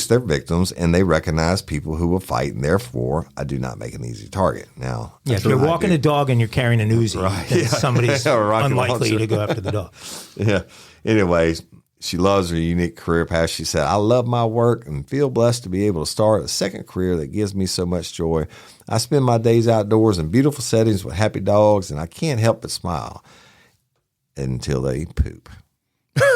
their victims, and they recognize people who will fight, and therefore I do not make an easy target. Now, if you're walking a dog and you're carrying an Uzi, then somebody's unlikely to go after the dog. Yeah. Anyway, she loves her unique career path. She said, I love my work and feel blessed to be able to start a second career that gives me so much joy. I spend my days outdoors in beautiful settings with happy dogs, and I can't help but smile until they poop.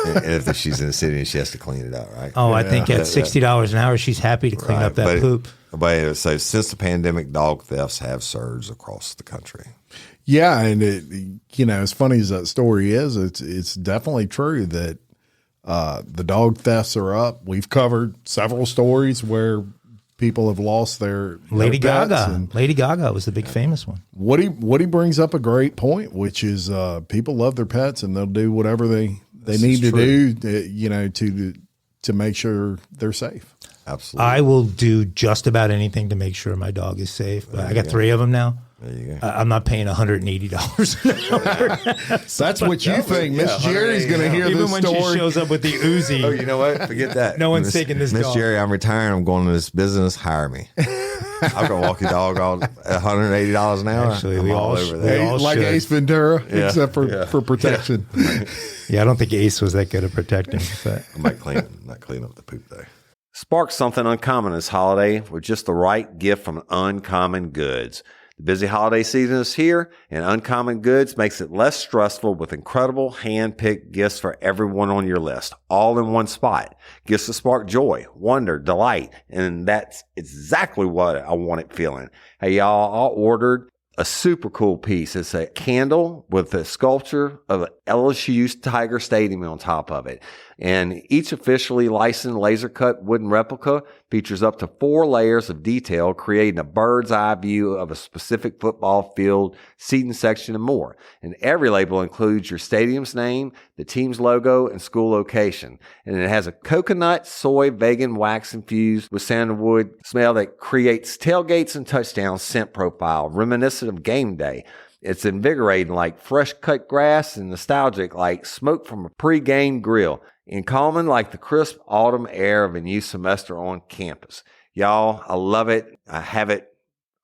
And if she's in the city and she has to clean it out, right? Oh, I think at $60 an hour, she's happy to clean up that poop. But so since the pandemic, dog thefts have surged across the country. Yeah, and as funny as that story is, it's definitely true that the dog thefts are up. We've covered several stories where people have lost their Lady Gaga. Lady Gaga was the big famous one. Woody brings up a great point, which is people love their pets and they'll do whatever they need to do, to make sure they're safe. Absolutely. I will do just about anything to make sure my dog is safe. I got 3 of them now. There you go. I'm not paying $180 an hour. That's what you think. Miss Jerry's going to hear this story. Even when she shows up with the Uzi. Oh, you know what? Forget that. No one's taking this dog. Miss Jerry, I'm retiring. I'm going to this business. Hire me. I'm going to walk your dog on $180 an hour. Actually, we all over there. Like Ace Ventura, except for protection. Yeah, I don't think Ace was that good at protecting. I might clean up the poop, though. Spark something uncommon this holiday with just the right gift from Uncommon Goods. The busy holiday season is here, and Uncommon Goods makes it less stressful with incredible hand-picked gifts for everyone on your list, all in one spot. Gifts that spark joy, wonder, delight, and that's exactly what I wanted feeling. Hey, y'all, I ordered a super cool piece. It's a candle with a sculpture of an LSU's Tiger Stadium on top of it. And each officially licensed laser cut wooden replica features up to 4 layers of detail, creating a bird's eye view of a specific football field, seating section, and more. And every label includes your stadium's name, the team's logo, and school location. And it has a coconut, soy, vegan wax infused with sandalwood smell that creates tailgates and touchdowns scent profile, reminiscent of game day. It's invigorating like fresh cut grass and nostalgic like smoke from a pre-game grill. And calming like the crisp autumn air of a new semester on campus. Y'all, I love it. I have it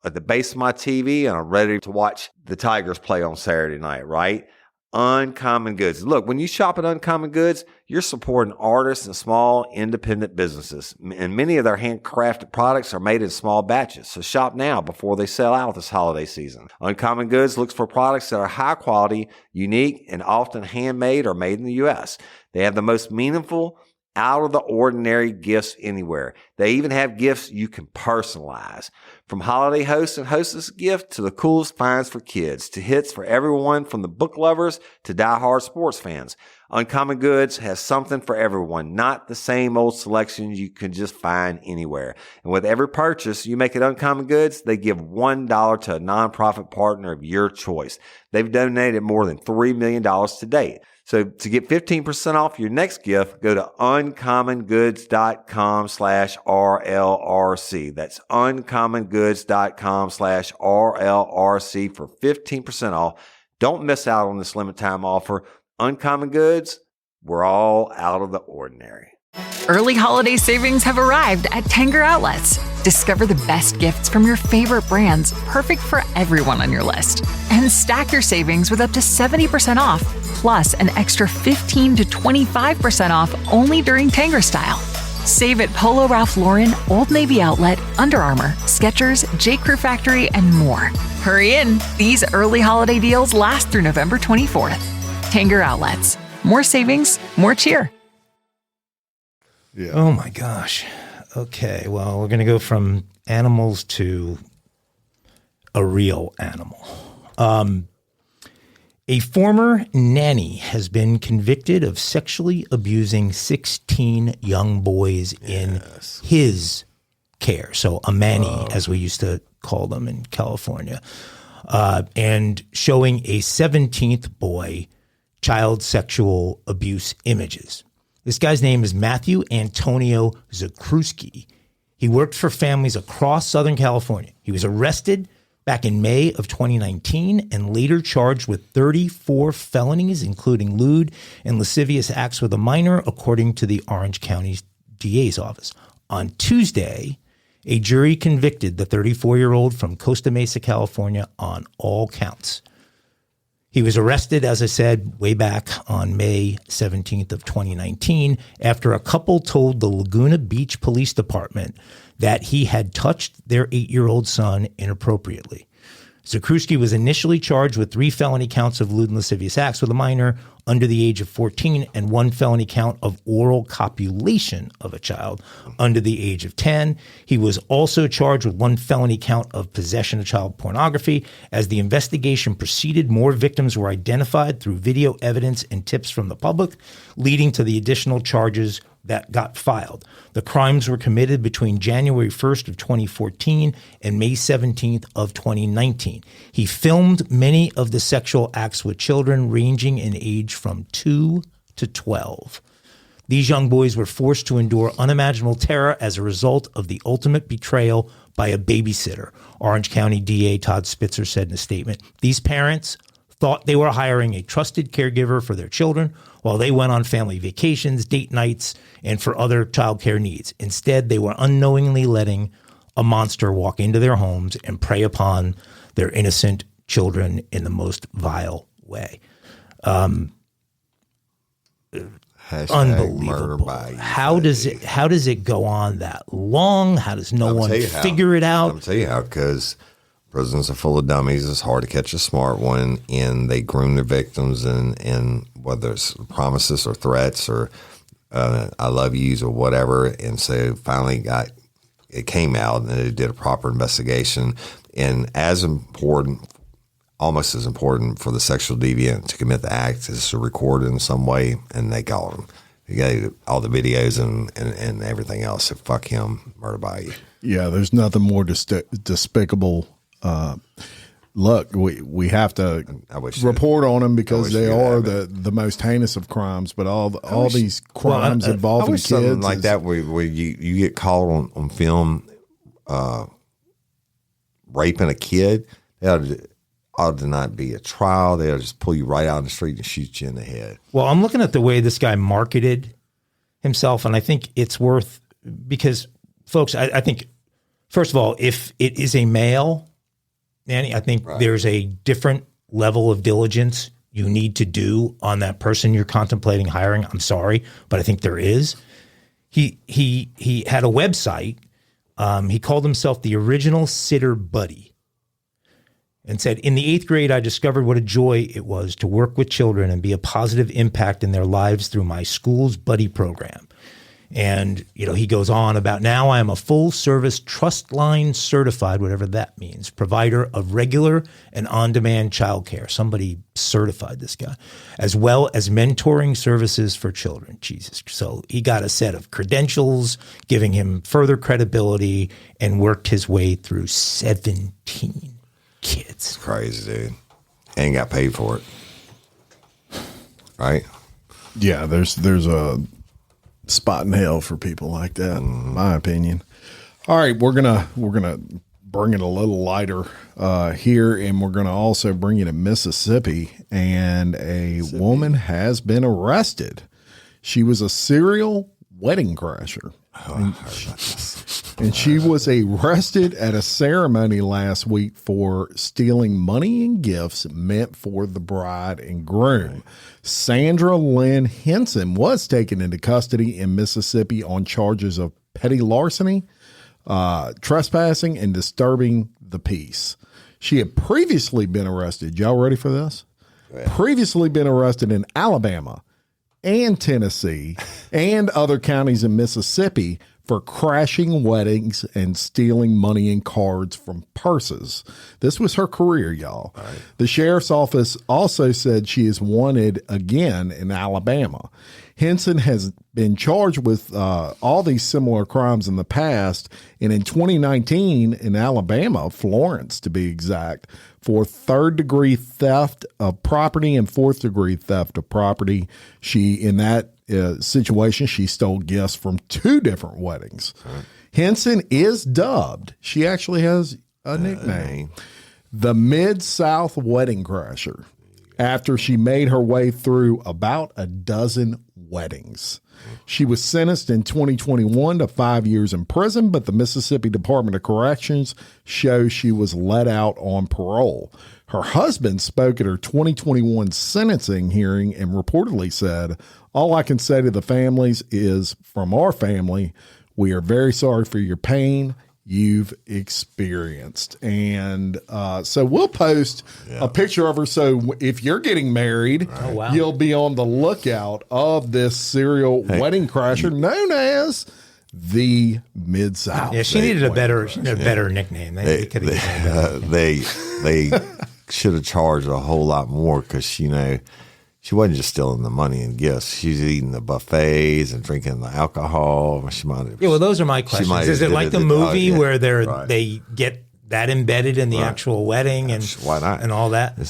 at the base of my TV, and I'm ready to watch the Tigers play on Saturday night, right? Uncommon Goods. Look, when you shop at Uncommon Goods, you're supporting artists and small independent businesses. And many of their handcrafted products are made in small batches. So shop now before they sell out this holiday season. Uncommon Goods looks for products that are high quality, unique, and often handmade or made in the U.S. They have the most meaningful, out of the ordinary gifts anywhere. They even have gifts you can personalize. From holiday hosts and hostess gifts to the coolest finds for kids, to hits for everyone from the book lovers to diehard sports fans. Uncommon Goods has something for everyone, not the same old selections you can just find anywhere. And with every purchase you make at Uncommon Goods, they give $1 to a nonprofit partner of your choice. They've donated more than $3 million to date. So to get 15% off your next gift, go to uncommongoods.com/RLRC. That's uncommongoods.com/RLRC for 15% off. Don't miss out on this limited time offer. Uncommon Goods, we're all out of the ordinary. Early holiday savings have arrived at Tanger Outlets. Discover the best gifts from your favorite brands, perfect for everyone on your list. And stack your savings with up to 70% off, plus an extra 15 to 25% off only during Tanger Style. Save at Polo Ralph Lauren, Old Navy Outlet, Under Armour, Skechers, J. Crew Factory, and more. Hurry in. These early holiday deals last through November 24th. Tanger Outlets. More savings, more cheer. Yeah. Oh my gosh. Okay. Well, we're going to go from animals to a real animal. A former nanny has been convicted of sexually abusing 16 young boys in his care. So a manny, as we used to call them in California, and showing a 17th boy child sexual abuse images. This guy's name is Matthew Antonio Zakruski. He worked for families across Southern California. He was arrested back in May of 2019 and later charged with 34 felonies, including lewd and lascivious acts with a minor, according to the Orange County DA's office. On Tuesday, a jury convicted the 34-year-old from Costa Mesa, California, on all counts. He was arrested, as I said, way back on May 17th of 2019 after a couple told the Laguna Beach Police Department that he had touched their 8-year-old son inappropriately. Zakruski was initially charged with 3 felony counts of lewd and lascivious acts with a minor under the age of 14 and 1 felony count of oral copulation of a child under the age of 10. He was also charged with 1 felony count of possession of child pornography. As the investigation proceeded, more victims were identified through video evidence and tips from the public, leading to the additional charges that got filed. The crimes were committed between January 1st of 2014 and May 17th of 2019. He filmed many of the sexual acts with children ranging in age from 2 to 12. These young boys were forced to endure unimaginable terror as a result of the ultimate betrayal by a babysitter, Orange County DA Todd Spitzer said in a statement. These parents thought they were hiring a trusted caregiver for their children while they went on family vacations, date nights, and for other childcare needs. Instead, they were unknowingly letting a monster walk into their homes and prey upon their innocent children in the most vile way. Unbelievable. How does it go on that long? How does no one figure it out? I'll tell you how, because prisons are full of dummies. It's hard to catch a smart one, and they groom their victims, and whether it's promises or threats or I love yous or whatever. And so finally it came out, and they did a proper investigation. And as important, almost as important for the sexual deviant to commit the act is to record it in some way, and they got him. They got all the videos and everything else. So fuck him, murder by you. Yeah, there's nothing more despicable. Look, we have to report on them because they are the most heinous of crimes. But all these crimes involving kids, something like that, where you get caught on film raping a kid, that ought to not be a trial. They'll just pull you right out on the street and shoot you in the head. Well, I'm looking at the way this guy marketed himself, and I think it's worth, because, folks, I think, first of all, if it is a male nanny, I think there's a different level of diligence you need to do on that person you're contemplating hiring. I'm sorry, but I think there is. He had a website. He called himself the Original Sitter Buddy, and said, in the 8th grade, I discovered what a joy it was to work with children and be a positive impact in their lives through my school's buddy program. And, he goes on about, now I am a full service trust line certified, whatever that means, provider of regular and on-demand childcare. Somebody certified this guy, as well as mentoring services for children. Jesus. So he got a set of credentials, giving him further credibility, and worked his way through 17 kids. Crazy, dude. And got paid for it. Right? Yeah, there's a spot in hell for people like that, in my opinion. All right, we're gonna bring it a little lighter here, and we're gonna also bring it to Mississippi. And a woman has been arrested. She was a serial wedding crasher. And she was arrested at a ceremony last week for stealing money and gifts meant for the bride and groom. Sandra Lynn Henson was taken into custody in Mississippi on charges of petty larceny, trespassing, and disturbing the peace. She had previously been arrested. Y'all ready for this? Previously been arrested in Alabama and Tennessee and other counties in Mississippi for crashing weddings and stealing money and cards from purses. This was her career, y'all. Right. The sheriff's office also said she is wanted again in Alabama. Henson has been charged with all these similar crimes in the past, and in 2019 in Alabama, Florence to be exact, for third-degree theft of property and fourth-degree theft of property. She, in that situation, she stole gifts from 2 different weddings. Right. Henson is dubbed, she actually has a nickname, the Mid-South Wedding Crasher, after she made her way through about a dozen weddings. She was sentenced in 2021 to 5 years in prison, but the Mississippi Department of Corrections shows she was let out on parole. Her husband spoke at her 2021 sentencing hearing and reportedly said, "All I can say to the families is, from our family, we are very sorry for your pain you've experienced." And so we'll post a picture of her. So if you're getting married, you'll be on the lookout of this serial wedding crasher known as the Mid-South. Yeah, she needed a better nickname. They should have charged a whole lot more, because she wasn't just stealing the money and gifts. She was eating the buffets and drinking the alcohol. She might have. Yeah, well, those are my questions. Is it like the movie where they get that embedded in the actual wedding and why not, and all that? Or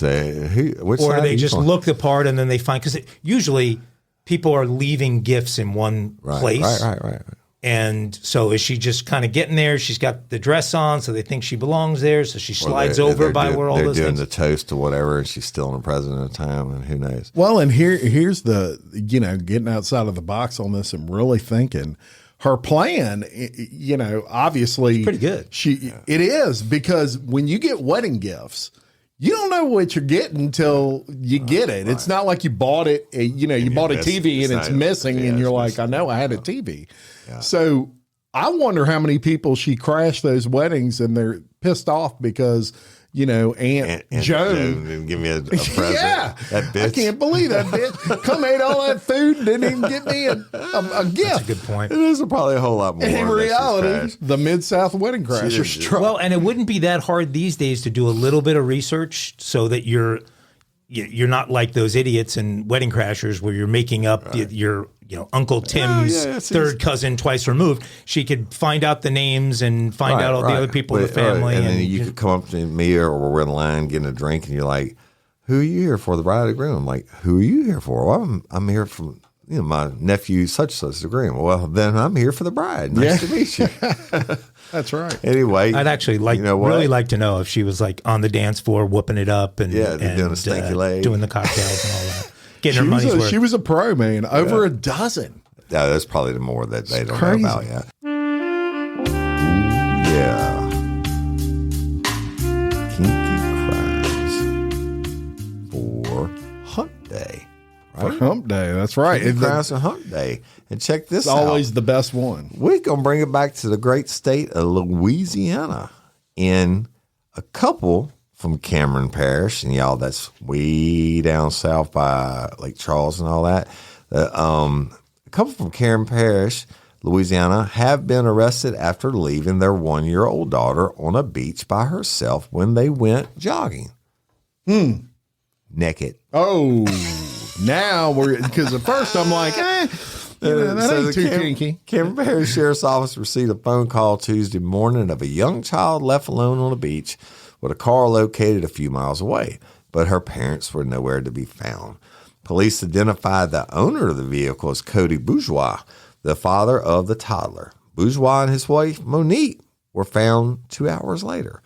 they just look the part and then they find, because usually people are leaving gifts in one place. Right. And so is she just kind of getting there? She's got the dress on, so they think she belongs there. So she slides over by where all those things. They're doing the toast or whatever, and she's still in the president of time, and who knows? Well, and here's the, getting outside of the box on this and really thinking. Her plan, obviously it's pretty good. It is, because when you get wedding gifts, you don't know what you're getting until you get it. It's not like you bought it, you bought a TV and it's missing, and you're like, I know I had a TV. Yeah. So I wonder how many people she crashed those weddings and they're pissed off because, Aunt Joan didn't give me a present. Yeah. That bitch. I can't believe that bitch come ate all that food and didn't even get me a gift. That's a good point. It is probably a whole lot more. And in reality, the Mid-South Wedding Crasher struck. Well, and it wouldn't be that hard these days to do a little bit of research so that you're not like those idiots and wedding crashers where you're making up your Uncle Tim's third cousin twice removed. She could find out the names and find out all the other people in the family. And then you could come up to me, or we're in line getting a drink, and you're like, "Who are you here for? The bride or groom?" I'm like, "Who are you here for?" Well, I'm here from my nephew such the groom. Well, then I'm here for the bride. Nice to meet you. That's right. Anyway, I'd actually really like to know if she was like on the dance floor whooping it up and doing a stinky leg, doing the cocktails and all that. Getting her money's worth. She was a pro, man. Over a dozen. Yeah, that's probably the more that they don't know about yet. Yeah. Kinky cries for Hump Day. That's right. Kinky Crimes and Hump Day. And check this out. It's always the best one. We're going to bring it back to the great state of Louisiana. In a couple from Cameron Parish, and y'all, that's way down south by Lake Charles and all that. A couple from Cameron Parish, Louisiana, have been arrested after leaving their 1-year-old daughter on a beach by herself when they went jogging. Naked. Oh, now we're, because at first I'm like, that ain't too kinky. Cameron Parish Sheriff's Office received a phone call Tuesday morning of a young child left alone on a beach with a car located a few miles away, but her parents were nowhere to be found. Police identified the owner of the vehicle as Cody Bourgeois, the father of the toddler. Bourgeois and his wife, Monique, were found 2 hours later.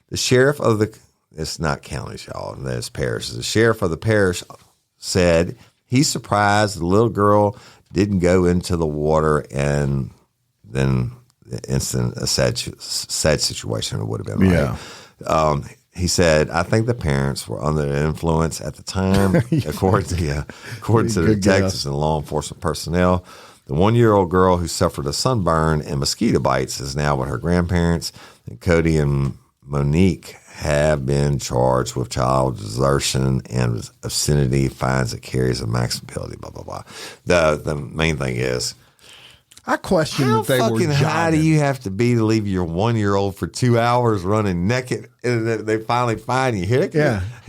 The sheriff of the, it's not counties, y'all, that's parishes. The sheriff of the parish said he's surprised the little girl didn't go into the water, and then a sad situation it would have been. Right? Yeah. He said, I think the parents were under the influence at the time, according to the detectives and law enforcement personnel. The 1-year-old girl who suffered a sunburn and mosquito bites is now with her grandparents. And Cody and Monique have been charged with child desertion and obscenity, fines that carries a maximum penalty, blah, blah, blah. The main thing is, I question how that they were fucking high do you have to be to leave your 1-year-old for 2 hours running naked, and they finally find you? Here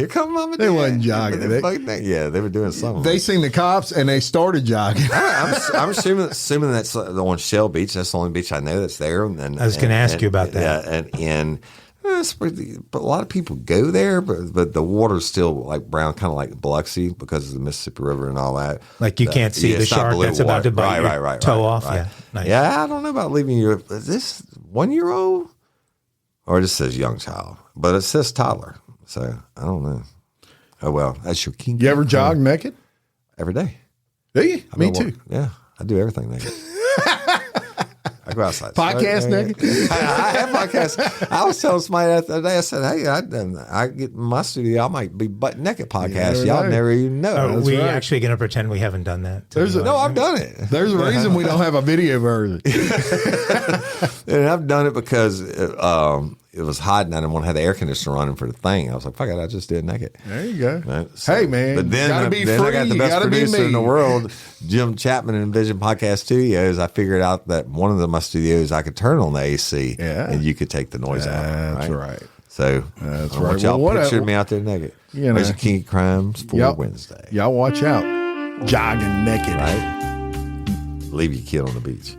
come mom and dad. They wasn't jogging. They were doing something. They seen the cops and they started jogging. I'm assuming that's on Shell Beach. That's the only beach I know that's there. And I was going to ask you about that. Yeah, but a lot of people go there, but the water's still like brown, kind of like Biloxi because of the Mississippi River and all that. Like you can't see the shark that's about to bite your toe off. Right. Yeah, nice. Yeah, I don't know about leaving your, is this 1-year-old? Or it just says young child, but it says toddler. So I don't know. Oh, well, that's your kinky. You ever jog naked? Every day. Do you? Me too. Yeah, I do everything naked. I go outside. Podcast naked? I have podcasts. I was telling somebody the other day, I said, hey, I get in my studio, I might be butt naked podcast. Y'all never even know. Are we actually going to pretend we haven't done that? No, I've done it. There's a reason we don't have a video version. And I've done it because it was hot and I didn't want to have the air conditioner running for the thing. I was like, fuck it, I just did it naked. There you go. Right? So, hey, man, but then I got the best producer in the world, Jim Chapman in Vision Podcast Studios. I figured out that one of my studios, I could turn on the AC and you could take the noise out. That's right. So that's right. Want y'all pictured me out there naked. There's your Kinky Crimes for Wednesday. Y'all watch out. Jogging naked. Right? Leave your kid on the beach.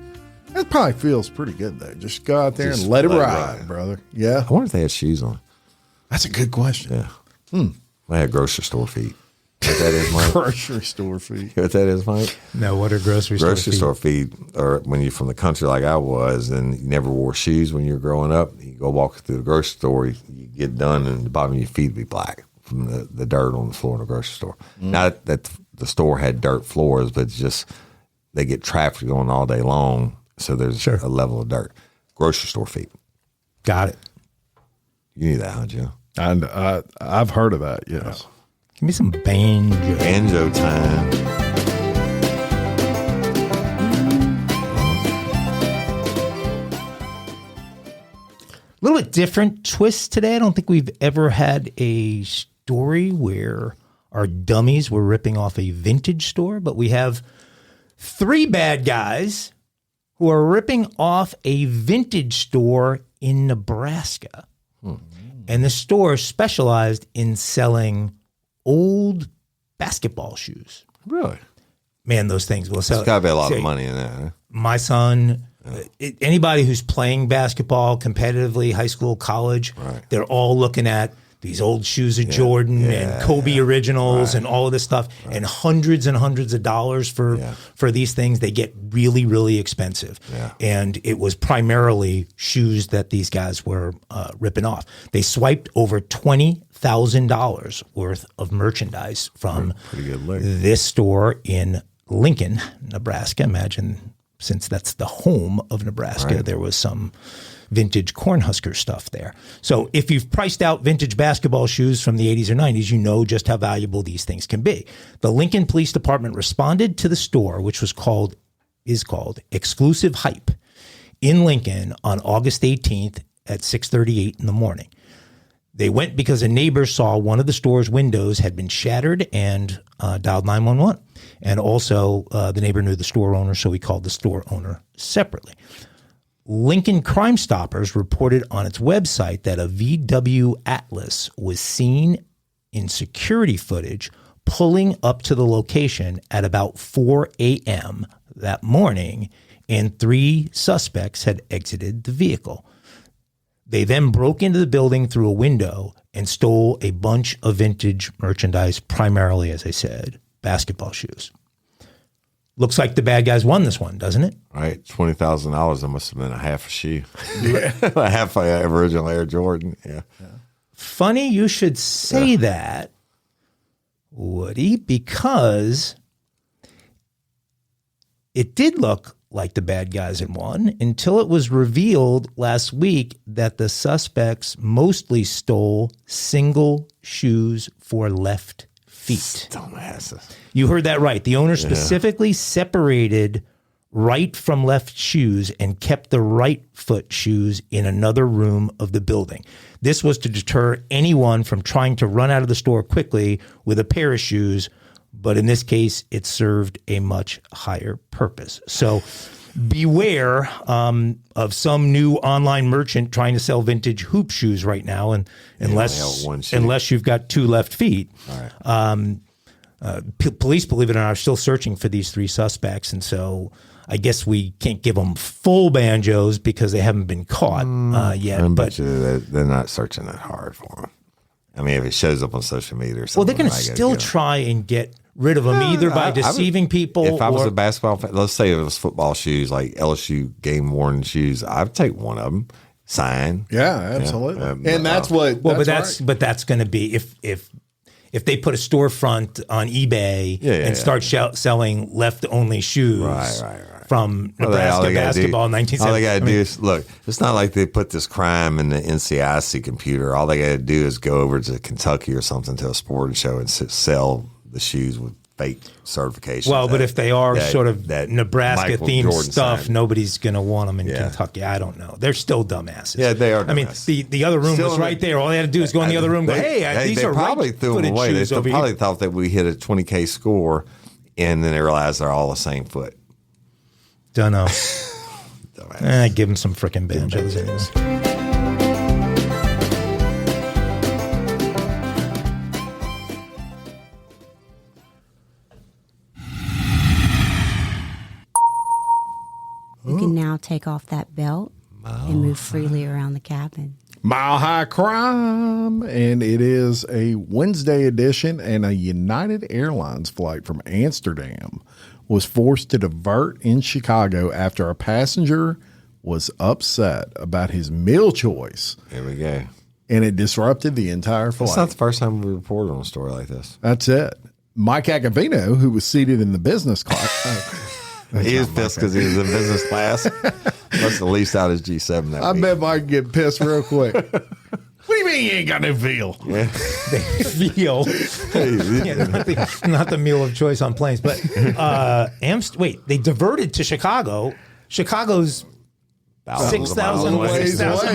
That probably feels pretty good, though. Just go out there and let it ride, brother. Yeah. I wonder if they had shoes on. That's a good question. Yeah. They had grocery store feet. What that is, Mike? Grocery store feet. You know what that is, Mike? No, what are grocery store feet? Grocery store feet are when you're from the country like I was and you never wore shoes when you were growing up. You go walk through the grocery store, you get done, and the bottom of your feet would be black from the dirt on the floor in the grocery store. Not that the store had dirt floors, but it's just they get traffic going all day long. So there's a level of dirt. Grocery store feet. Got it. You knew that, huh, Joe? And I've heard of that, yes. Give me some banjo. Banjo time. A little bit different twist today. I don't think we've ever had a story where our dummies were ripping off a vintage store, but we have 3 bad guys who are ripping off a vintage store in Nebraska. And the store specialized in selling old basketball shoes. Really? Man, those things will sell. There's got to be a lot of money in that. Huh? My son, anybody who's playing basketball competitively, high school, college, they're all looking at these old shoes of Jordan and Kobe originals and all of this stuff, and hundreds of dollars for these things. They get really, really expensive. And it was primarily shoes that these guys were ripping off. They swiped over $20,000 worth of merchandise from this store in Lincoln, Nebraska. Imagine, since that's the home of Nebraska, there was some vintage Cornhusker stuff there. So if you've priced out vintage basketball shoes from the 80s or 90s, you know just how valuable these things can be. The Lincoln Police Department responded to the store, which is called Exclusive Hype in Lincoln on August 18th at 6:38 in the morning. They went because a neighbor saw one of the store's windows had been shattered and dialed 911. And also the neighbor knew the store owner, so he called the store owner separately. Lincoln Crime Stoppers reported on its website that a VW Atlas was seen in security footage pulling up to the location at about 4 a.m. that morning, and 3 suspects had exited the vehicle. They then broke into the building through a window and stole a bunch of vintage merchandise, primarily, as I said, basketball shoes. Looks like the bad guys won this one, doesn't it? Right, $20,000. That must have been a half a shoe, a half a original Air Jordan. Yeah. Funny you should say that, Woody, because it did look like the bad guys had won until it was revealed last week that the suspects mostly stole single shoes for left feet. Dumbasses. You heard that right. The owner specifically separated right from left shoes and kept the right foot shoes in another room of the building. This was to deter anyone from trying to run out of the store quickly with a pair of shoes, but in this case, it served a much higher purpose. So beware of some new online merchant trying to sell vintage hoop shoes right now, and unless you've got 2 left feet. Right. Police, believe it or not, are still searching for these 3 suspects, and so I guess we can't give them full banjos because they haven't been caught yet. But they're not searching that hard for them. I mean, if it shows up on social media or something. Well, they're going to still try and get rid of them either by deceiving people. If I was a basketball fan, let's say it was football shoes, like LSU game-worn shoes, I'd take one of them, sign. Yeah, absolutely. And that's what. Well, but that's going to be if they put a storefront on eBay and start selling left-only shoes. Right. From Nebraska basketball in 1970. All they got to do is, look, it's not like they put this crime in the NCIC computer. All they got to do is go over to Kentucky or something to a sporting show and sell the shoes with fake certifications. Well, but if they are sort of Nebraska-themed stuff, nobody's going to want them in Kentucky. I don't know. They're still dumbasses. Yeah, they are. I mean, the other room was right there. All they had to do is go in the other room and go, these are probably threw them away. They probably thought that we hit a 20K score, and then they realized they're all the same foot. Don't know. Give him some frickin' banjos anyways. You can now take off that belt and move freely around the cabin. Mile High Crime, and it is a Wednesday edition, and a United Airlines flight from Amsterdam was forced to divert in Chicago after a passenger was upset about his meal choice. There we go. And it disrupted the entire flight. It's not the first time we reported on a story like this. That's it. Mike Agovino, who was seated in the business class. He was pissed because he was in business class. Must have leased out his G7 that week. Bet Mike get pissed real quick. What do you mean you ain't got no veal? Yeah. Veal. Not the meal of choice on planes. But they diverted to Chicago. Chicago's 6,000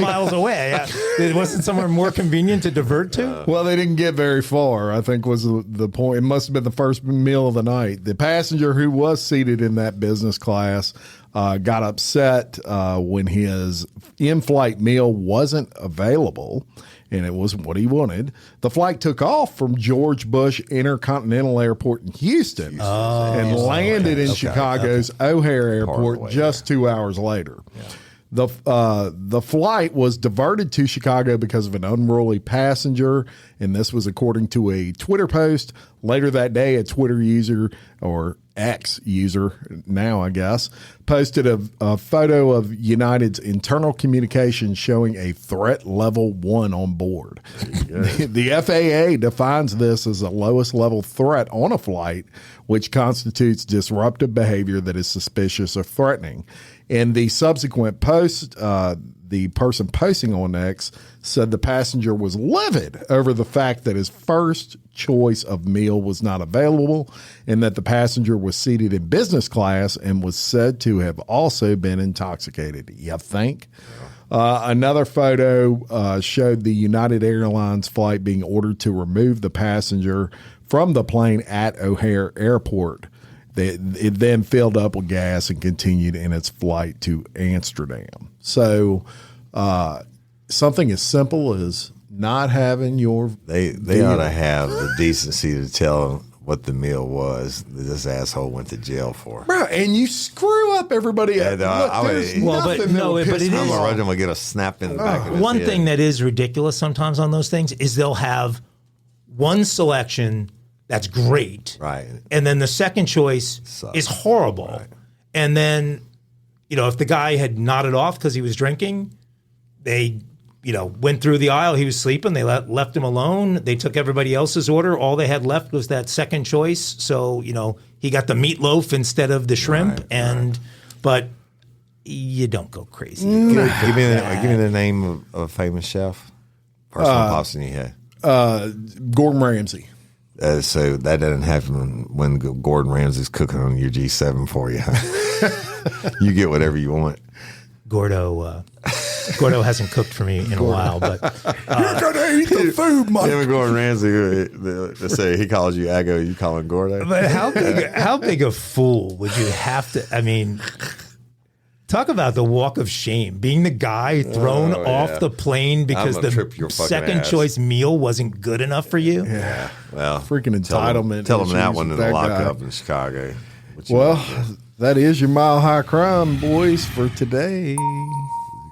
miles away. Yeah. It wasn't somewhere more convenient to divert to? Well, they didn't get very far, I think was the point. It must have been the first meal of the night. The passenger who was seated in that business class got upset when his in-flight meal wasn't available, and it wasn't what he wanted. The flight took off from George Bush Intercontinental Airport in Houston and landed in Chicago's O'Hare Airport just 2 hours later. Yeah. The flight was diverted to Chicago because of an unruly passenger, and this was according to a Twitter post. Later that day, a Twitter user, or X user now, I guess, posted a photo of United's internal communications showing a threat level 1 on board. The FAA defines this as the lowest level threat on a flight, which constitutes disruptive behavior that is suspicious or threatening. In the subsequent post, the person posting on X said the passenger was livid over the fact that his first choice of meal was not available and that the passenger was seated in business class and was said to have also been intoxicated. You think? Another photo showed the United Airlines flight being ordered to remove the passenger from the plane at O'Hare Airport. It then filled up with gas and continued in its flight to Amsterdam. So something as simple as not having your they ought to have the decency to tell what the meal was that this asshole went to jail for. Bro, and you screw up everybody. Yeah, Look, but it is. I'm gonna get a snap in the back of his one head. thing that is ridiculous sometimes on those things is they'll have one selection that's great, right, and then the second choice is horrible, right. And then if the guy had nodded off because he was drinking, they went through the aisle. He was sleeping. They left him alone. They took everybody else's order. All they had left was that second choice. So, he got the meatloaf instead of the shrimp. But you don't go crazy. Give me the name of a famous chef. First one pops in your head. Gordon Ramsay. So that doesn't happen when Gordon Ramsay's cooking on your G7 for you. You get whatever you want. Gordo hasn't cooked for me in a while, but you're gonna eat the food, Mike. Him and Gordon Ramsay, they say he calls you Ago, you call him Gordo. But how big a fool would you have to? I mean, talk about the walk of shame, being the guy thrown off the plane because the second choice meal wasn't good enough for you. Yeah, well, freaking entitlement. Tell him that one in the lockup in Chicago. Well, that is your Mile High Crime, boys, for today.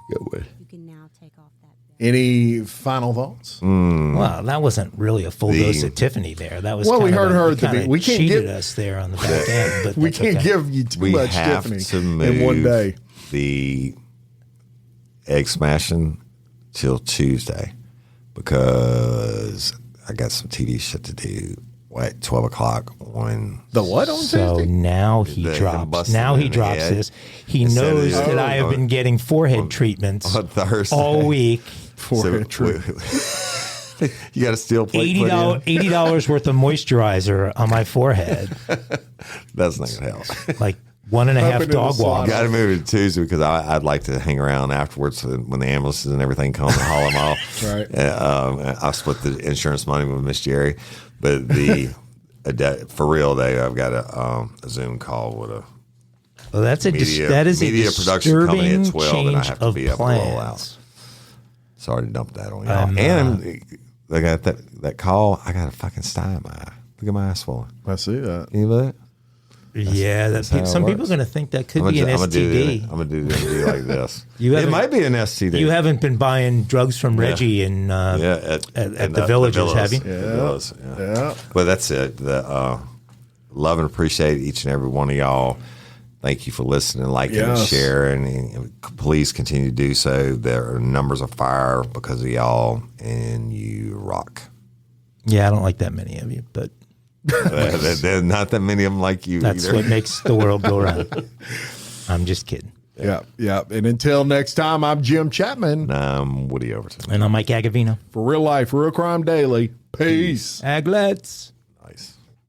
Good way. You can now take off that belt. Any final thoughts? Well, that wasn't really a full dose of Tiffany there. That was we heard her at the beginning. We can't cheated us there on the back end. But we can't give you too much Tiffany in one day. The egg smashing till Tuesday because I got some TV shit to do at 12 o'clock on the what on so Tuesday? Now he drops. Now he drops this. He knows that I have been getting forehead treatments on Thursday all week. Forehead treatment. You got a steel plate. $80 worth of moisturizer on my forehead. That's not gonna help. Like 1.5 dog walk. Got to move it to Tuesday because I'd like to hang around afterwards when the ambulances and everything come and haul them off. Right. I'll split the insurance money with Miss Jerry, but for real, I've got a Zoom call with a. Well, that's media production company at 12, and I have to be up and roll out. Sorry to dump that on y'all. And I got that call. I got a fucking sty in my eye. Look at my eye swollen. I see that. Can you believe it? Some people are going to think that could be an STD. I'm going to do the interview like this. It might be an STD. You haven't been buying drugs from Reggie at the Villagers, have you? Yeah. Well, that's it. Love and appreciate each and every one of y'all. Thank you for listening, liking, and sharing. And please continue to do so. There are numbers of fire because of y'all, and you rock. Yeah, I don't like that many of you, but... There's not that many of them like you. That's either. What makes the world go round. I'm just kidding. Yeah. And until next time, I'm Jim Chapman. And I'm Woody Overton. And I'm Mike Agovino. For Real Life, Real Crime Daily. Peace. Aglets. Nice.